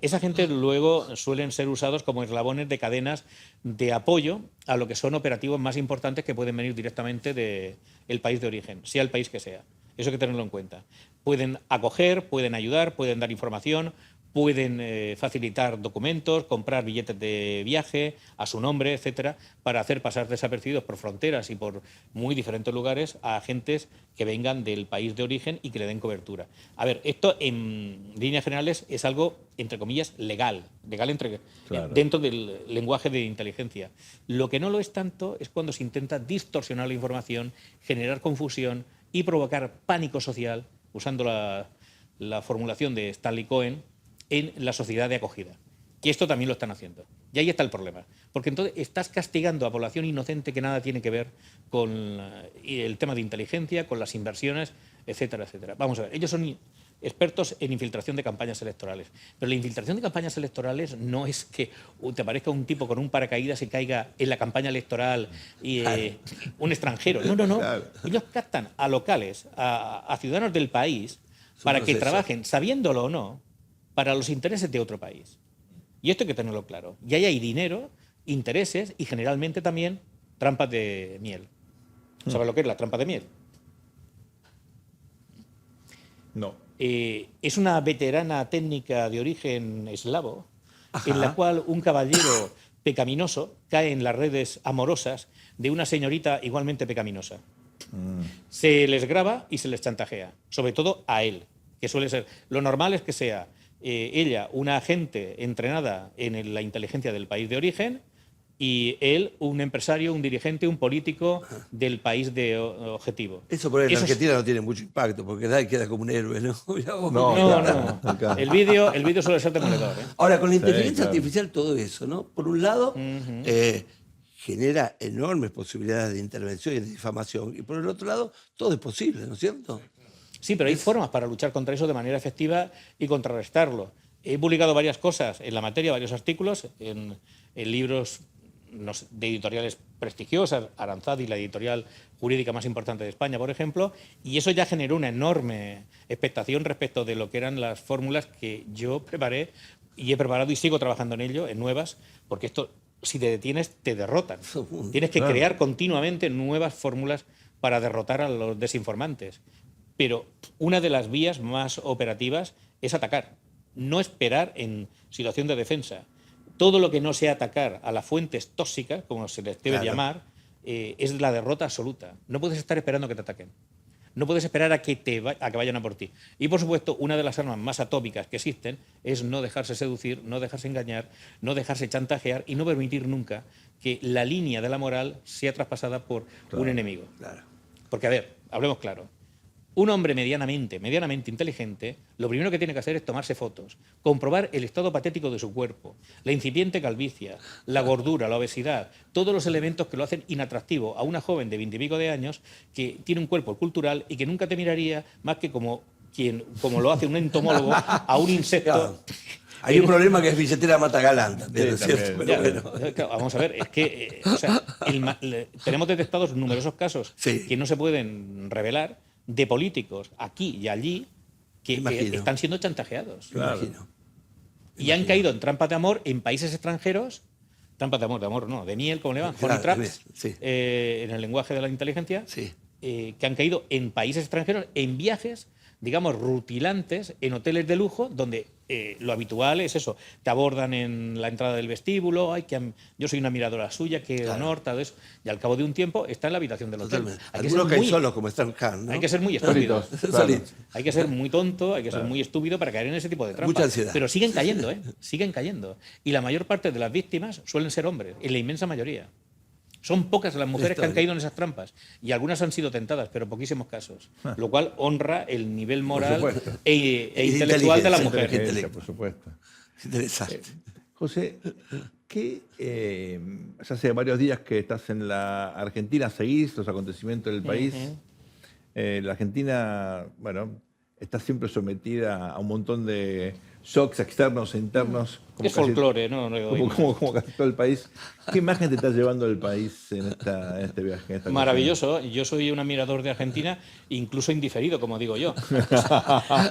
Esa gente luego suelen ser usados como eslabones de cadenas de apoyo a lo que son operativos más importantes que pueden venir directamente del país de origen, sea el país que sea. Eso hay que tenerlo en cuenta. Pueden acoger, pueden ayudar, pueden dar información, pueden facilitar documentos, comprar billetes de viaje a su nombre, etcétera, para hacer pasar desapercibidos por fronteras y por muy diferentes lugares a agentes que vengan del país de origen y que le den cobertura. A ver, esto en líneas generales es algo, entre comillas, legal dentro del lenguaje de inteligencia. Lo que no lo es tanto es cuando se intenta distorsionar la información, generar confusión y provocar pánico social, usando la formulación de Stanley Cohen, en la sociedad de acogida. Y esto también lo están haciendo. Y ahí está el problema. Porque entonces estás castigando a población inocente que nada tiene que ver con el tema de inteligencia, con las inversiones, etcétera, etcétera. Vamos a ver, ellos son expertos en infiltración de campañas electorales. Pero la infiltración de campañas electorales no es que te aparezca un tipo con un paracaídas y caiga en la campaña electoral y un extranjero. No, no, no. Claro. Ellos captan a locales, a ciudadanos del país, para que trabajen, sabiéndolo o no, para los intereses de otro país. Y esto hay que tenerlo claro. Y ahí hay dinero, intereses y generalmente también trampas de miel. ¿Sabes lo que es la trampa de miel? No. Es una veterana técnica de origen eslavo, en la cual un caballero pecaminoso cae en las redes amorosas de una señorita igualmente pecaminosa. Se les graba y se les chantajea, sobre todo a él, que suele ser. Lo normal es que sea ella una agente entrenada en la inteligencia del país de origen y él un empresario, un dirigente, un político del país de objetivo. Eso por ahí en Argentina no tiene mucho impacto, porque nadie queda como un héroe, ¿no? No. El vídeo suele ser demoledor. Ahora, con la inteligencia artificial todo eso, ¿no? Por un lado, genera enormes posibilidades de intervención y de difamación, y por el otro lado, todo es posible, ¿no es cierto? Sí, pero hay formas para luchar contra eso de manera efectiva y contrarrestarlo. He publicado varias cosas en la materia, varios artículos, en libros de editoriales prestigiosas, Aranzadi, la editorial jurídica más importante de España, por ejemplo, y eso ya generó una enorme expectación respecto de lo que eran las fórmulas que yo preparé y he preparado y sigo trabajando en ello, en nuevas, porque esto, si te detienes, te derrotan. Tienes que crear continuamente nuevas fórmulas para derrotar a los desinformantes. Pero una de las vías más operativas es atacar, no esperar en situación de defensa. Todo lo que no sea atacar a las fuentes tóxicas, como se les debe llamar, es la derrota absoluta. No puedes estar esperando que te ataquen. No puedes esperar a que vayan a por ti. Y, por supuesto, una de las armas más atómicas que existen es no dejarse seducir, no dejarse engañar, no dejarse chantajear y no permitir nunca que la línea de la moral sea traspasada por un enemigo. Porque, a ver, hablemos claro. Un hombre medianamente inteligente, lo primero que tiene que hacer es tomarse fotos, comprobar el estado patético de su cuerpo, la incipiente calvicie, la gordura, la obesidad, todos los elementos que lo hacen inatractivo a una joven de 20 y pico de años que tiene un cuerpo cultural y que nunca te miraría más que como lo hace un entomólogo a un insecto. Claro. Hay un problema que es billetera mata galán también, ¿no es cierto? Pero Ya, bueno. claro, vamos a ver, es que tenemos detectados numerosos casos Sí. que no se pueden revelar de políticos aquí y allí que Imagino. están siendo chantajeados. Claro. Imagino. Y han caído en trampas de amor en países extranjeros. Trampas de amor no, de miel, como le llaman, honey Claro, traps, sí. en el lenguaje de la inteligencia, Sí. que han caído en países extranjeros en viajes, digamos, rutilantes, en hoteles de lujo, donde lo habitual es eso, te abordan en la entrada del vestíbulo, yo soy una admiradora suya, qué Claro. honor, todo eso, y al cabo de un tiempo está en la habitación del hotel. Totalmente. Hay que, Algunos ser caen muy, solos como Stan Khan, ¿no? hay que ser muy estúpido. Solitos, claro. Solitos. Hay que ser muy tonto, hay que ser muy estúpido para caer en ese tipo de trampas. Mucha ansiedad. Pero siguen cayendo, ¿eh? Siguen cayendo. Y la mayor parte de las víctimas suelen ser hombres, en la inmensa mayoría. Son pocas las mujeres que han caído en esas trampas. Y algunas han sido tentadas, pero poquísimos casos. Lo cual honra el nivel moral supuesto. e intelectual de la Inteligencia, mujer. Inteligencia, por supuesto. Interesante. José, ya hace varios días que estás en la Argentina, seguís los acontecimientos del país. La Argentina, bueno, está siempre sometida a un montón de shocks externos e internos. Es folclore, ¿no? Como casi todo el país. ¿Qué imagen te está llevando el país en este viaje? en esta Maravilloso. Yo soy un admirador de Argentina, incluso indiferido, como digo yo.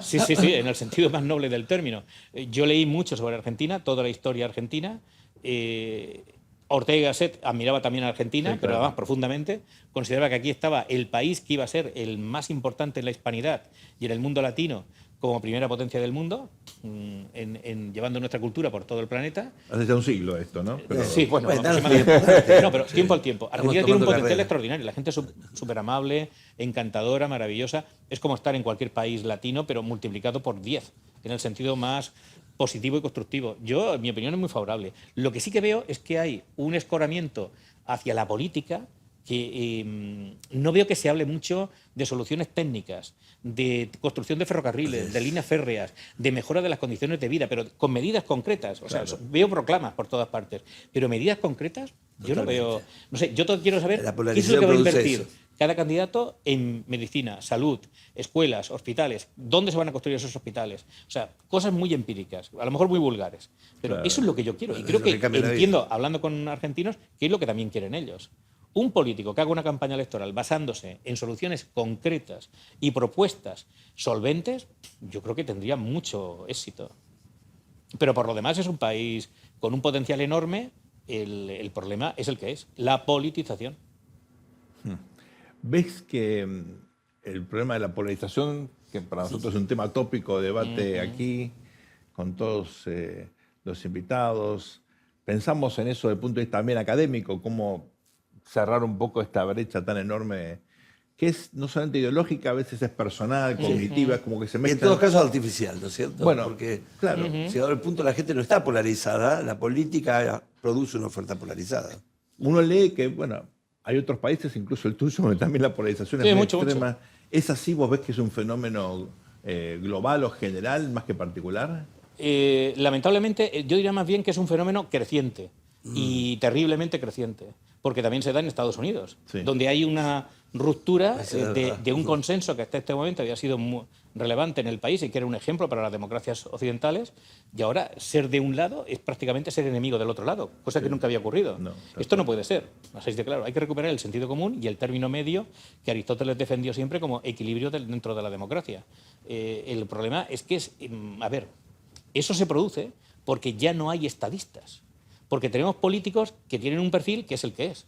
Sí, en el sentido más noble del término. Yo leí mucho sobre Argentina, toda la historia argentina. Ortega y Gasset admiraba también a Argentina, Sí, pero claro. además profundamente. Consideraba que aquí estaba el país que iba a ser el más importante en la hispanidad y en el mundo latino como primera potencia del mundo, llevando nuestra cultura por todo el planeta. Hace ya un siglo esto, ¿no? Pero- Sí, bueno, Bueno, aproximadamente. No, pero tiempo al tiempo. Estamos Argentina tiene un tomando potencial carrera. extraordinario. La gente es súper amable, encantadora, maravillosa. Es como estar en cualquier país latino, pero multiplicado por 10, en el sentido más positivo y constructivo. Yo, mi opinión es muy favorable. Lo que sí que veo es que hay un escoramiento hacia la política que no veo que se hable mucho de soluciones técnicas, de construcción de ferrocarriles, de líneas férreas, de mejora de las condiciones de vida, pero con medidas concretas. O sea, veo proclamas por todas partes, pero medidas concretas yo no veo. No sé, yo quiero saber La qué es lo que va a polarización produce invertir eso. cada candidato en medicina, salud, escuelas, hospitales, dónde se van a construir esos hospitales. O sea, cosas muy empíricas, a lo mejor muy vulgares. Pero Claro. eso es lo que yo quiero. Y Es creo lo que que cambia la vida. entiendo, hablando con argentinos, que es lo que también quieren ellos. Un político que haga una campaña electoral basándose en soluciones concretas y propuestas solventes, yo creo que tendría mucho éxito. Pero por lo demás es un país con un potencial enorme. El problema es el que es, la politización. ¿Ves que el problema de la polarización, que para nosotros es un tema tópico de debate aquí, con todos los invitados, pensamos en eso desde el punto de vista también académico, cómo cerrar un poco esta brecha tan enorme, que es no solamente ideológica, a veces es personal, cognitiva, es como que se Y en mezcla. todo caso artificial, ¿no es cierto? Bueno, porque claro. llegado al punto la gente no está polarizada, la política produce una oferta polarizada. Uno lee que, bueno, hay otros países, incluso el tuyo, donde también la polarización Sí, es muy mucho, extrema. ¿Es así? ¿Vos ves que es un fenómeno global o general, más que particular? Lamentablemente, yo diría más bien que es un fenómeno creciente y terriblemente creciente, porque también se da en Estados Unidos, Sí. donde hay una ruptura Esa es verdad. de un consenso que hasta este momento había sido muy relevante en el país y que era un ejemplo para las democracias occidentales, y ahora ser de un lado es prácticamente ser enemigo del otro lado, cosa que nunca había ocurrido. No, Esto no puede ser, así de claro. Hay que recuperar el sentido común y el término medio que Aristóteles defendió siempre como equilibrio dentro de la democracia. El problema es que eso se produce porque ya no hay estadistas, porque tenemos políticos que tienen un perfil que es el que es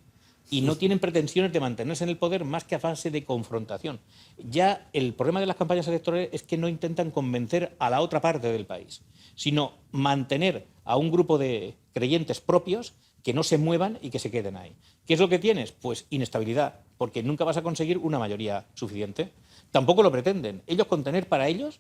y no tienen pretensiones de mantenerse en el poder más que a fase de confrontación. Ya el problema de las campañas electorales es que no intentan convencer a la otra parte del país, sino mantener a un grupo de creyentes propios que no se muevan y que se queden ahí. ¿Qué es lo que tienes? Pues inestabilidad, porque nunca vas a conseguir una mayoría suficiente. Tampoco lo pretenden. Ellos con tener para ellos,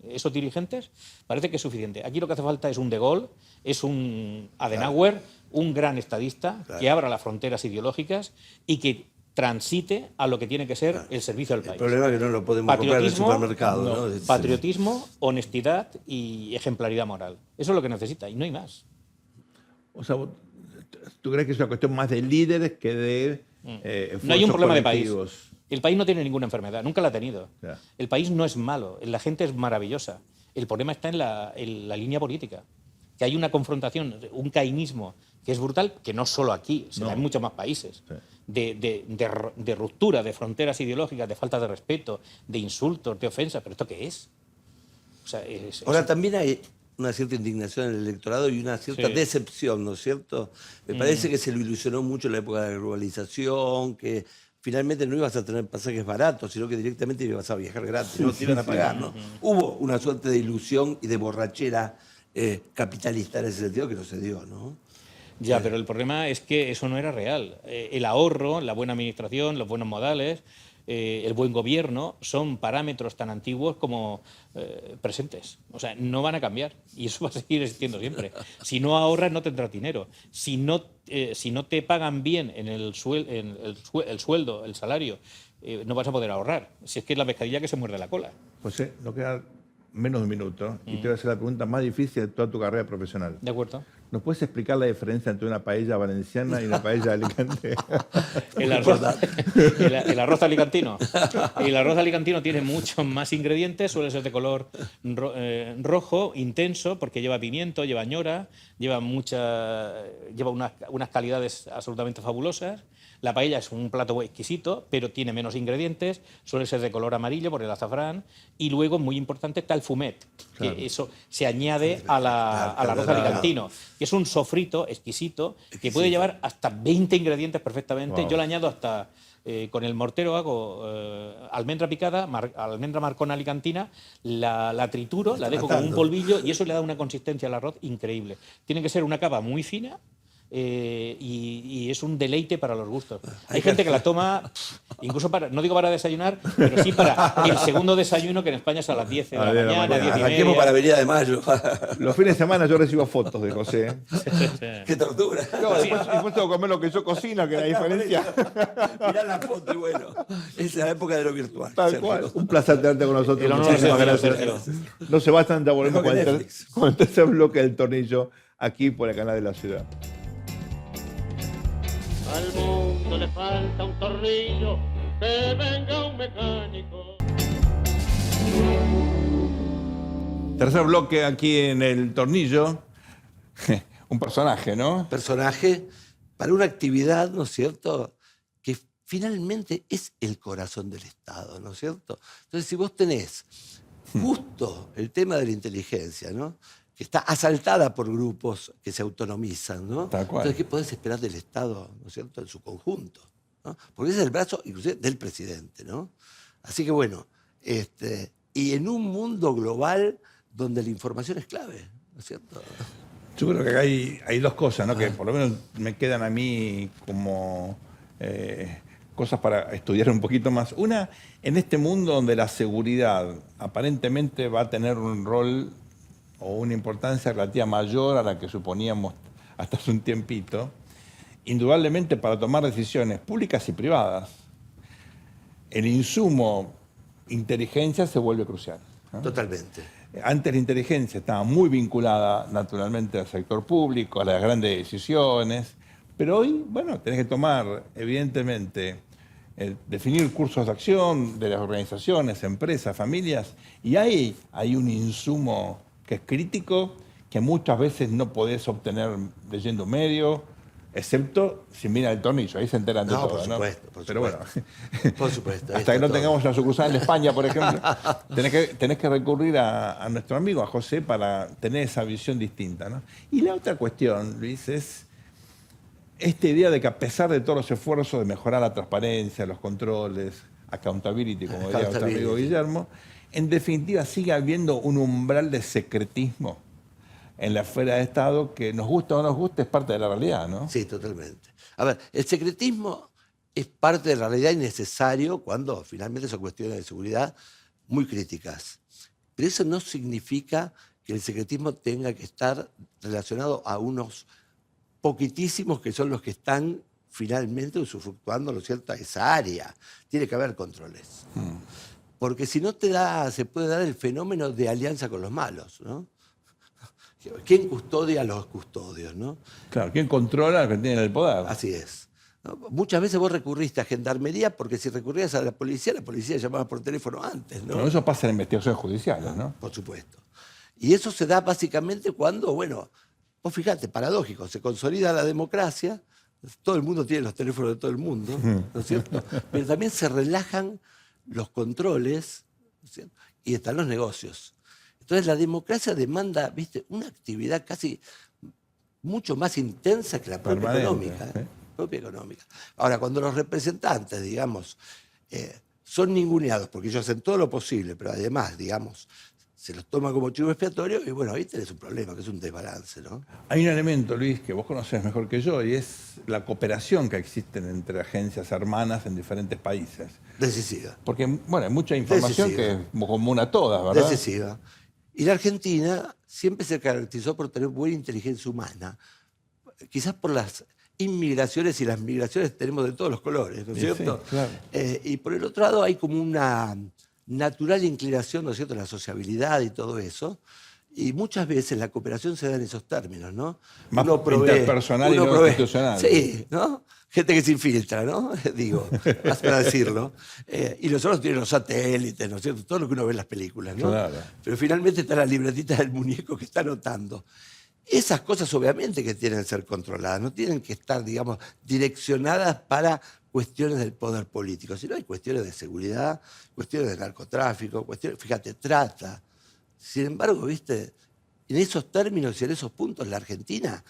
esos dirigentes, parece que es suficiente. Aquí lo que hace falta es un De Gaulle, es un Adenauer, un gran estadista que abra las fronteras ideológicas y que transite a lo que tiene que ser el servicio al El país. problema es que no lo podemos comprar en el supermercado. ¿no? Patriotismo, honestidad y ejemplaridad moral. Eso es lo que necesita y no hay más. O sea, ¿tú crees que es una cuestión más de líderes que de No hay un problema de colectivos? país. El país no tiene ninguna enfermedad, nunca la ha tenido. Ya. El país no es malo, la gente es maravillosa. El problema está en la línea política. Que hay una confrontación, un caínismo que es brutal, que no solo aquí, se da en muchos más países. Sí. De ruptura, de fronteras ideológicas, de falta de respeto, de insultos, de ofensas. ¿Pero esto qué es? O sea, Ahora, también hay una cierta indignación en el electorado y una cierta Sí. decepción, ¿no es cierto? Me parece que se lo ilusionó mucho en la época de la globalización, que finalmente no ibas a tener pasajes baratos, sino que directamente ibas a viajar gratis, no te iban a pagar, ¿no? Hubo una suerte de ilusión y de borrachera capitalista en ese sentido que no se dio, ¿no? Ya, pero el problema es que eso no era real. El ahorro, la buena administración, los buenos modales, el buen gobierno son parámetros tan antiguos como presentes. O sea, no van a cambiar y eso va a seguir existiendo siempre. Si no ahorras, no tendrás dinero. Si no te pagan bien en el sueldo, el salario, no vas a poder ahorrar. Si es que es la pescadilla que se muerde la cola. José, nos queda menos de un minuto y te voy a hacer la pregunta más difícil de toda tu carrera profesional. ¿De acuerdo? ¿Nos puedes explicar la diferencia entre una paella valenciana y una paella de Alicante? El arroz alicantino. El arroz alicantino tiene muchos más ingredientes, suele ser de color rojo, intenso, porque lleva pimiento, lleva ñora, lleva unas calidades absolutamente fabulosas. La paella es un plato exquisito, pero tiene menos ingredientes, suele ser de color amarillo por el azafrán, y luego, muy importante, está el fumet, que eso se añade al arroz alicantino, que es un sofrito exquisito, que puede llevar hasta 20 ingredientes perfectamente. Wow. Yo le añado hasta, con el mortero hago almendra picada, almendra marcona alicantina, la trituro, la dejo como un polvillo, y eso le da una consistencia al arroz increíble. Tiene que ser una capa muy fina, y es un deleite para los gustos. Hay gente que la toma incluso para, no digo para desayunar, pero sí para el segundo desayuno, que en España es a las 10 de la mañana, 10 y Arranquemos media. para Avenida de Mayo. Los fines de semana yo recibo fotos de José. ¡Qué tortura! No, después tengo que comer lo que yo cocino, que la diferencia. Mirá la foto y bueno, es la época de lo virtual. Tal Sergio. cual. Un placer tenerte con nosotros. El honor Muchísimas es mío, gracias. Sergio. No se bastante, volvemos Mejor que con Netflix. con el tercer bloque del Tornillo aquí por el canal de la ciudad. Al mundo le falta un tornillo, que venga un mecánico. Tercer bloque aquí en el Tornillo. Un personaje, ¿no? Personaje para una actividad, ¿no es cierto?, que finalmente es el corazón del Estado, ¿no es cierto? Entonces, si vos tenés justo el tema de la inteligencia, ¿no?, que está asaltada por grupos que se autonomizan, ¿no? Tal cual. Entonces, ¿qué podés esperar del Estado, ¿no es cierto?, en su conjunto, ¿no? Porque ese es el brazo, inclusive, del presidente, ¿no? Así que, bueno, y en un mundo global donde la información es clave, ¿no es cierto? Yo creo que acá hay dos cosas, ¿no? Que por lo menos me quedan a mí como cosas para estudiar un poquito más. Una, en este mundo donde la seguridad aparentemente va a tener un rol o una importancia relativa mayor a la que suponíamos hasta hace un tiempito, indudablemente para tomar decisiones públicas y privadas, el insumo inteligencia se vuelve crucial, ¿no? Totalmente. Antes la inteligencia estaba muy vinculada naturalmente al sector público, a las grandes decisiones, pero hoy, bueno, tenés que tomar, evidentemente, definir cursos de acción de las organizaciones, empresas, familias, y hay un insumo que es crítico, que muchas veces no podés obtener leyendo un medio, excepto si miran el Tornillo, ahí se enteran de No, todo, por ¿no? supuesto, por Pero supuesto. bueno, Por supuesto. ahí hasta que está no todo. tengamos la sucursal en España, por ejemplo, tenés que recurrir a nuestro amigo, a José, para tener esa visión distinta, ¿no? Y la otra cuestión, Luis, es esta idea de que a pesar de todos los esfuerzos de mejorar la transparencia, los controles, accountability, como diría nuestro amigo Accountability. Guillermo, en definitiva sigue habiendo un umbral de secretismo en la esfera de Estado que, nos gusta o no nos gusta, es parte de la realidad, ¿no? Sí, totalmente. A ver, el secretismo es parte de la realidad y necesario cuando finalmente son cuestiones de seguridad muy críticas. Pero eso no significa que el secretismo tenga que estar relacionado a unos poquitísimos que son los que están finalmente usufructuando, ¿no es cierto?, a esa área. Tiene que haber controles. Porque si no se puede dar el fenómeno de alianza con los malos, ¿no? ¿Quién custodia a los custodios, no? Claro, ¿quién controla a los que tienen el poder? Así es. ¿No? Muchas veces vos recurriste a gendarmería porque si recurrías a la policía llamaba por teléfono antes, ¿no? Bueno, eso pasa en investigaciones judiciales, ¿no? Por supuesto. Y eso se da básicamente cuando, bueno, vos fíjate, paradójico, se consolida la democracia, todo el mundo tiene los teléfonos de todo el mundo, ¿no es cierto? Pero también se relajan los controles, ¿no es cierto?, y están los negocios. Entonces la democracia demanda, ¿viste?, una actividad casi mucho más intensa que la propia Permanente, económica. ¿sí? Propia económica. Ahora, cuando los representantes, digamos, son ninguneados, porque ellos hacen todo lo posible, pero además, digamos, se los toma como chivo expiatorio, y bueno, ahí tenés un problema, que es un desbalance, ¿no? Hay un elemento, Luis, que vos conocés mejor que yo, y es la cooperación que existe entre agencias hermanas en diferentes países. Decisiva. Porque, bueno, hay mucha información Decisiva. que es común a todas, ¿verdad? Decisiva. Y la Argentina siempre se caracterizó por tener buena inteligencia humana, quizás por las inmigraciones, y las migraciones tenemos de todos los colores, ¿no es Sí, cierto? sí, claro. Y por el otro lado hay como una natural inclinación, ¿no es cierto?, la sociabilidad y todo eso. Y muchas veces la cooperación se da en esos términos, ¿no? Más interpersonal y no institucional. Sí, ¿no? Gente que se infiltra, ¿no? Digo, más para decirlo. Y los otros tienen los satélites, ¿no es cierto? Todo lo que uno ve en las películas, ¿no? Claro. Pero finalmente está la libretita del muñeco que está anotando. Esas cosas obviamente que tienen que ser controladas, no tienen que estar, digamos, direccionadas para cuestiones del poder político, sino hay cuestiones de seguridad, cuestiones de narcotráfico, cuestiones, fíjate, trata. Sin embargo, viste, en esos términos y en esos puntos la Argentina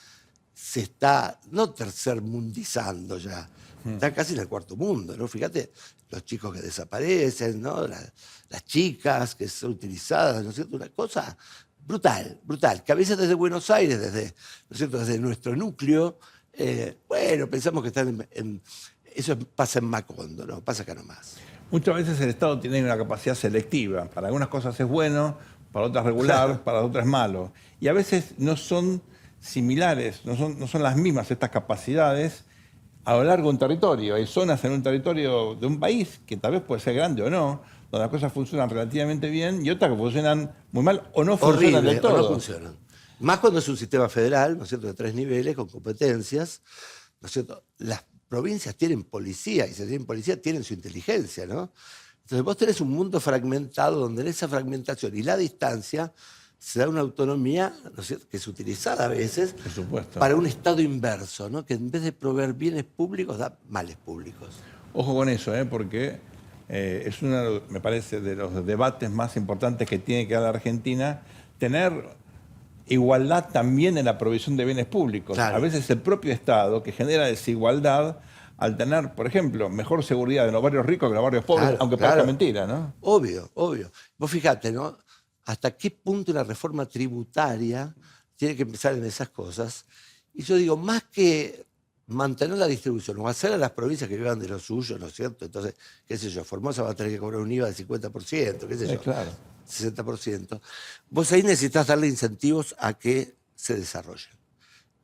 se está, no tercermundizando ya, está casi en el cuarto mundo, ¿no? Fíjate, los chicos que desaparecen, ¿no? Las chicas que son utilizadas, ¿no es cierto? Una cosa brutal, brutal, que a veces desde Buenos Aires, desde, ¿no es cierto?, desde nuestro núcleo, bueno, pensamos que están eso pasa en Macondo, ¿no? Pasa acá nomás. Muchas veces el Estado tiene una capacidad selectiva. Para algunas cosas es bueno, para otras regular, para otras es malo. Y a veces no son similares, no son las mismas estas capacidades a lo largo de un territorio. Hay zonas en un territorio de un país que tal vez puede ser grande o no, donde las cosas funcionan relativamente bien, y otras que funcionan muy mal o no funcionan Horrible, del todo. o no funcionan. Más cuando es un sistema federal, ¿no es cierto?, de 3 niveles, con competencias, ¿no es cierto? Las provincias tienen policía, y si tienen policía tienen su inteligencia, ¿no? Entonces vos tenés un mundo fragmentado donde en esa fragmentación y la distancia se da una autonomía, ¿no es cierto?, que es utilizada a veces Por supuesto. para un estado inverso, ¿no?, que en vez de proveer bienes públicos da males públicos. Ojo con eso, porque es uno, me parece, de los debates más importantes que tiene que dar la Argentina, tener igualdad también en la provisión de bienes públicos. Claro. A veces el propio Estado, que genera desigualdad, al tener, por ejemplo, mejor seguridad en los barrios ricos que en los barrios pobres, Claro, aunque claro. parezca mentira, ¿no? Obvio, obvio. Vos fijate, ¿no?, hasta qué punto la reforma tributaria tiene que empezar en esas cosas. Y yo digo, más que mantener la distribución o hacer a las provincias que vivan de lo suyo, ¿no es cierto? Entonces, qué sé yo, Formosa va a tener que cobrar un IVA del 50%, qué sé yo, Claro. 60%. Vos ahí necesitas darle incentivos a que se desarrollen,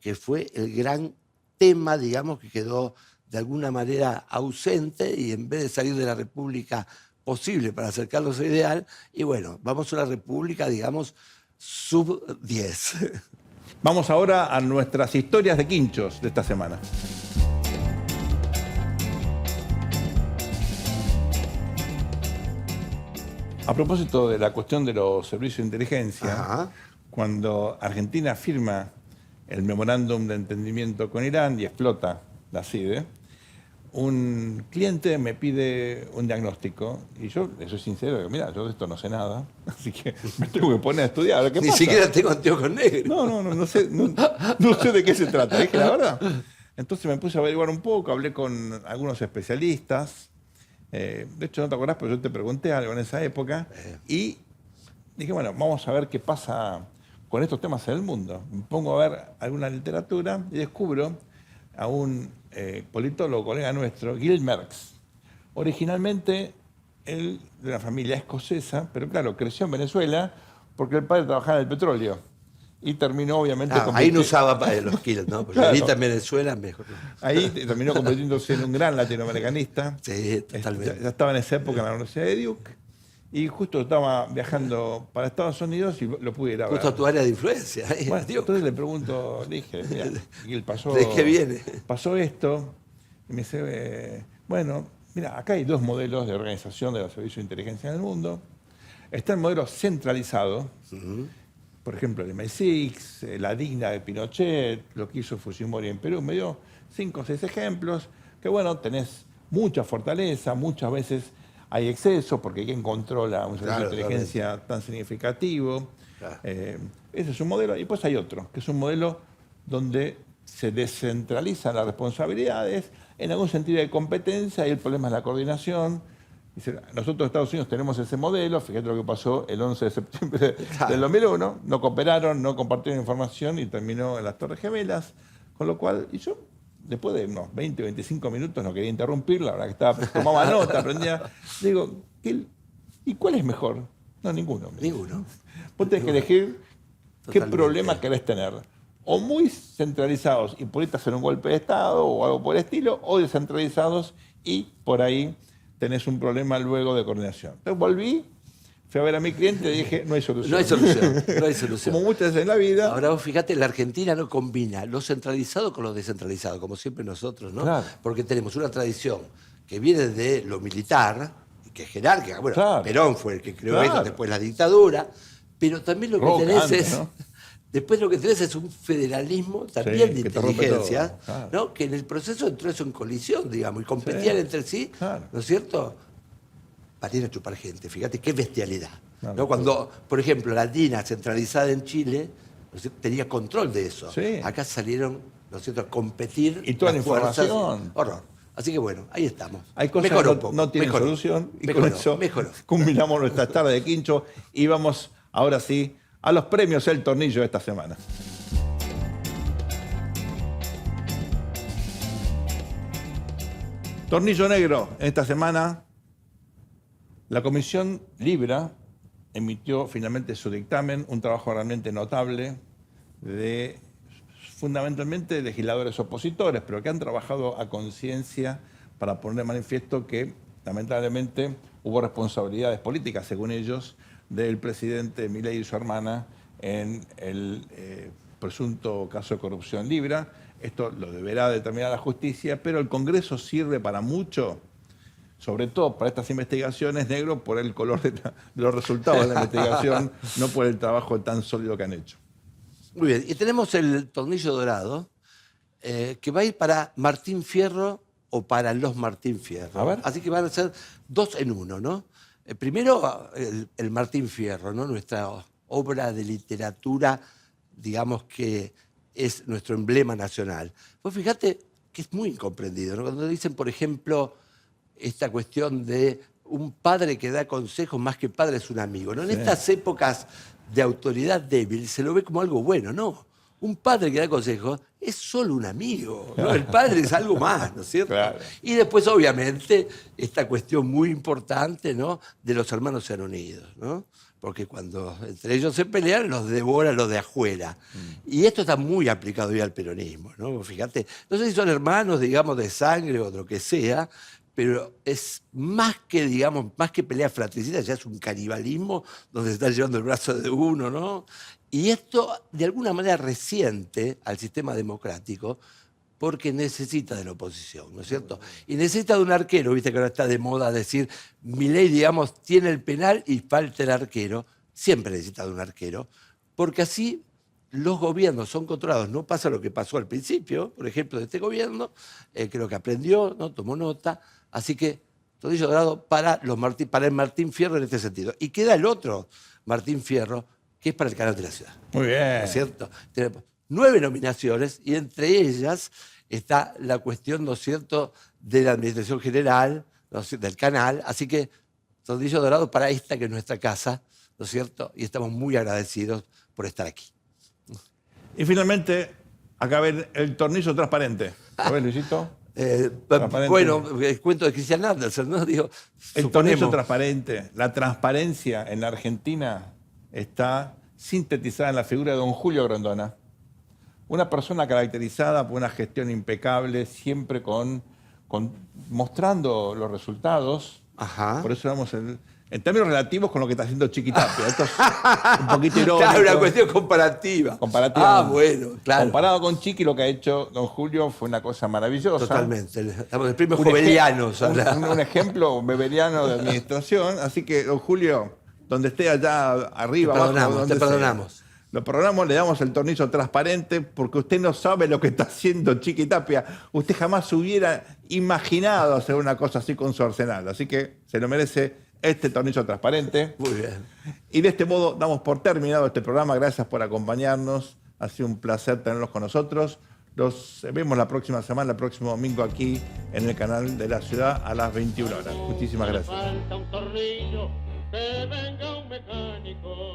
que fue el gran tema, digamos, que quedó de alguna manera ausente, y en vez de salir de la república posible para acercarlos a ideal, y bueno, vamos a una república, digamos, sub 10. Vamos ahora a nuestras historias de quinchos de esta semana. A propósito de la cuestión de los servicios de inteligencia, Ajá. cuando Argentina firma el memorándum de entendimiento con Irán y explota la CIDE, un cliente me pide un diagnóstico y yo le soy sincero, digo, mira, yo de esto no sé nada, así que me tengo que poner a estudiar. A ver qué Ni pasa. siquiera tengo anteojos negros. No sé, no sé de qué se trata, dije la verdad. Entonces me puse a averiguar un poco, hablé con algunos especialistas. De hecho, no te acordás, pero yo te pregunté algo en esa época. Y dije, bueno, vamos a ver qué pasa con estos temas en el mundo. Me pongo a ver alguna literatura y descubro a un politólogo, colega nuestro, Gil Merks. Originalmente, él de una familia escocesa, pero claro, creció en Venezuela porque el padre trabajaba en el petróleo. y terminó obviamente Ahí no usaba los kilos, ¿no? Porque Claro. ahorita en Venezuela mejor. Ahí terminó convirtiéndose en un gran latinoamericanista. Sí, totalmente. Ya estaba en esa época en la Universidad de Duke y justo estaba viajando para Estados Unidos y lo pude ir a ver. Justo a tu área de influencia. Bueno, Digo, entonces le pregunto, le dije, mira, Gil, pasó, ¿de qué viene? pasó esto, y me dice, bueno, mira, acá hay dos modelos de organización de los servicios de inteligencia en el mundo. Está el modelo centralizado, por ejemplo, el MI6, la Digna de Pinochet, lo que hizo Fujimori en Perú. Me dio 5 o 6 ejemplos, que bueno, tenés mucha fortaleza, muchas veces hay exceso, porque ¿quién controla un servicio de inteligencia tan significativo? Claro. Ese es un modelo. Y pues hay otro, que es un modelo donde se descentralizan las responsabilidades, en algún sentido de competencia, y el problema es la coordinación. Dice, nosotros en Estados Unidos tenemos ese modelo, fíjate lo que pasó el 11 de septiembre del 2001, no cooperaron, no compartieron información y terminó en las Torres Gemelas, con lo cual, y yo después de unos 20 o 25 minutos no quería interrumpir, la verdad que tomaba nota, aprendía, digo, ¿y cuál es mejor? No, ninguno. Ninguno. Vos tenés que elegir qué Totalmente. problema querés tener. O muy centralizados y por ahí te hacen un golpe de Estado o algo por el estilo, o descentralizados y por ahí tenés un problema luego de coordinación. Entonces volví, fui a ver a mi cliente y dije, no hay solución. No hay solución, no hay solución. Como muchas veces en la vida. Ahora vos fíjate, la Argentina no combina lo centralizado con lo descentralizado, como siempre nosotros, ¿no? Claro. Porque tenemos una tradición que viene de lo militar, que es jerárquica. Bueno, Claro. Perón fue el que creó Claro. esto, después la dictadura, pero también lo que Roca tenés antes, es... ¿no? Después lo que tenés es un federalismo también de que te rompe inteligencia, todo, claro. ¿no? Que en el proceso entró eso en colisión, digamos, y competían entre sí, claro. ¿no es cierto? Para ir a chupar gente. Fíjate qué bestialidad. Claro. ¿no? Cuando, por ejemplo, la DINA centralizada en Chile ¿no es cierto? Tenía control de eso. Sí. Acá salieron, ¿no es cierto?, a competir. Y toda las la información. fuerzas. Horror. Así que bueno, ahí estamos. Hay cosas Mejoró que un poco, no tienen mejoró. solución y Mejoró, con eso mejoró. culminamos nuestra tarde de quincho y vamos ahora sí a los premios El Tornillo de esta semana. Tornillo Negro, en esta semana la Comisión Libra emitió finalmente su dictamen, un trabajo realmente notable de fundamentalmente legisladores opositores, pero que han trabajado a conciencia para poner de manifiesto que lamentablemente hubo responsabilidades políticas, según ellos, del presidente Milei y su hermana en el presunto caso de corrupción Libra. Esto lo deberá determinar la justicia, pero el Congreso sirve para mucho, sobre todo para estas investigaciones, negro, por el color de los resultados de la investigación, no por el trabajo tan sólido que han hecho. Muy bien, y tenemos el tornillo dorado, que va a ir para Martín Fierro o para los Martín Fierro. A ver. Así que van a ser 2 en 1, ¿no? Primero, el Martín Fierro, ¿no? Nuestra obra de literatura, digamos que es nuestro emblema nacional. Pues fíjate que es muy incomprendido, ¿no? Cuando dicen, por ejemplo, esta cuestión de un padre que da consejos más que padre es un amigo, ¿no? En estas épocas de autoridad débil se lo ve como algo bueno, ¿no? Un padre que da consejos es solo un amigo, ¿no? El padre es algo más, ¿no es cierto? Claro. Y después, obviamente, esta cuestión muy importante, ¿no?, de los hermanos sean unidos, ¿no? Porque cuando entre ellos se pelean, los devoran los de afuera. Y esto está muy aplicado ya al peronismo, ¿no? Fíjate, no sé si son hermanos, digamos, de sangre o de lo que sea, pero es más que, digamos, más que pelea fratricida, ya es un canibalismo donde se está llevando el brazo de uno, ¿no? Y esto, de alguna manera, resiente al sistema democrático porque necesita de la oposición, ¿no es cierto? Y necesita de un arquero, viste que ahora está de moda decir, Milei, digamos, tiene el penal y falta el arquero. Siempre necesita de un arquero, porque así los gobiernos son controlados. No pasa lo que pasó al principio, por ejemplo, de este gobierno, creo que aprendió, ¿no? Tomó nota. Así que, tornillo dorado para el Martín Fierro en este sentido. Y queda el otro Martín Fierro, que es para el Canal de la Ciudad. Muy bien. ¿No es cierto? Tenemos 9 nominaciones y entre ellas está la cuestión, ¿no es cierto?, de la Administración General, ¿no es cierto?, del canal. Así que, tornillo dorado para esta que es nuestra casa, ¿no es cierto? Y estamos muy agradecidos por estar aquí. Y finalmente, acá ven el tornillo transparente. ¿Lo ves, Luisito? Transparente. Bueno, el cuento de Christian Andersen, ¿no? Digo, El tornillo suponemos. transparente. La transparencia en la Argentina está sintetizada en la figura de don Julio Grondona. Una persona caracterizada por una gestión impecable, siempre mostrando los resultados. Ajá. Por eso vamos en términos relativos con lo que está haciendo Chiquitapia. Esto es un poquito irónico. Claro, una cuestión comparativa. Comparativa. Ah, bueno, claro. Comparado con Chiqui, lo que ha hecho don Julio fue una cosa maravillosa. Totalmente. Estamos de primos Un jovelianos. un ejemplo beberiano de administración. Así que, don Julio, donde esté allá arriba, Te abajo, perdonamos, donde te sea, perdonamos. lo perdonamos, le damos el tornillo transparente porque usted no sabe lo que está haciendo Chiquitapia. Usted jamás hubiera imaginado hacer una cosa así con su arsenal. Así que se lo merece este tornillo transparente. Muy bien. Y de este modo damos por terminado este programa. Gracias por acompañarnos. Ha sido un placer tenerlos con nosotros. Los vemos la próxima semana, el próximo domingo aquí en el canal de la ciudad a las 21 horas. Muchísimas gracias. Falta un tornillo, que venga un mecánico.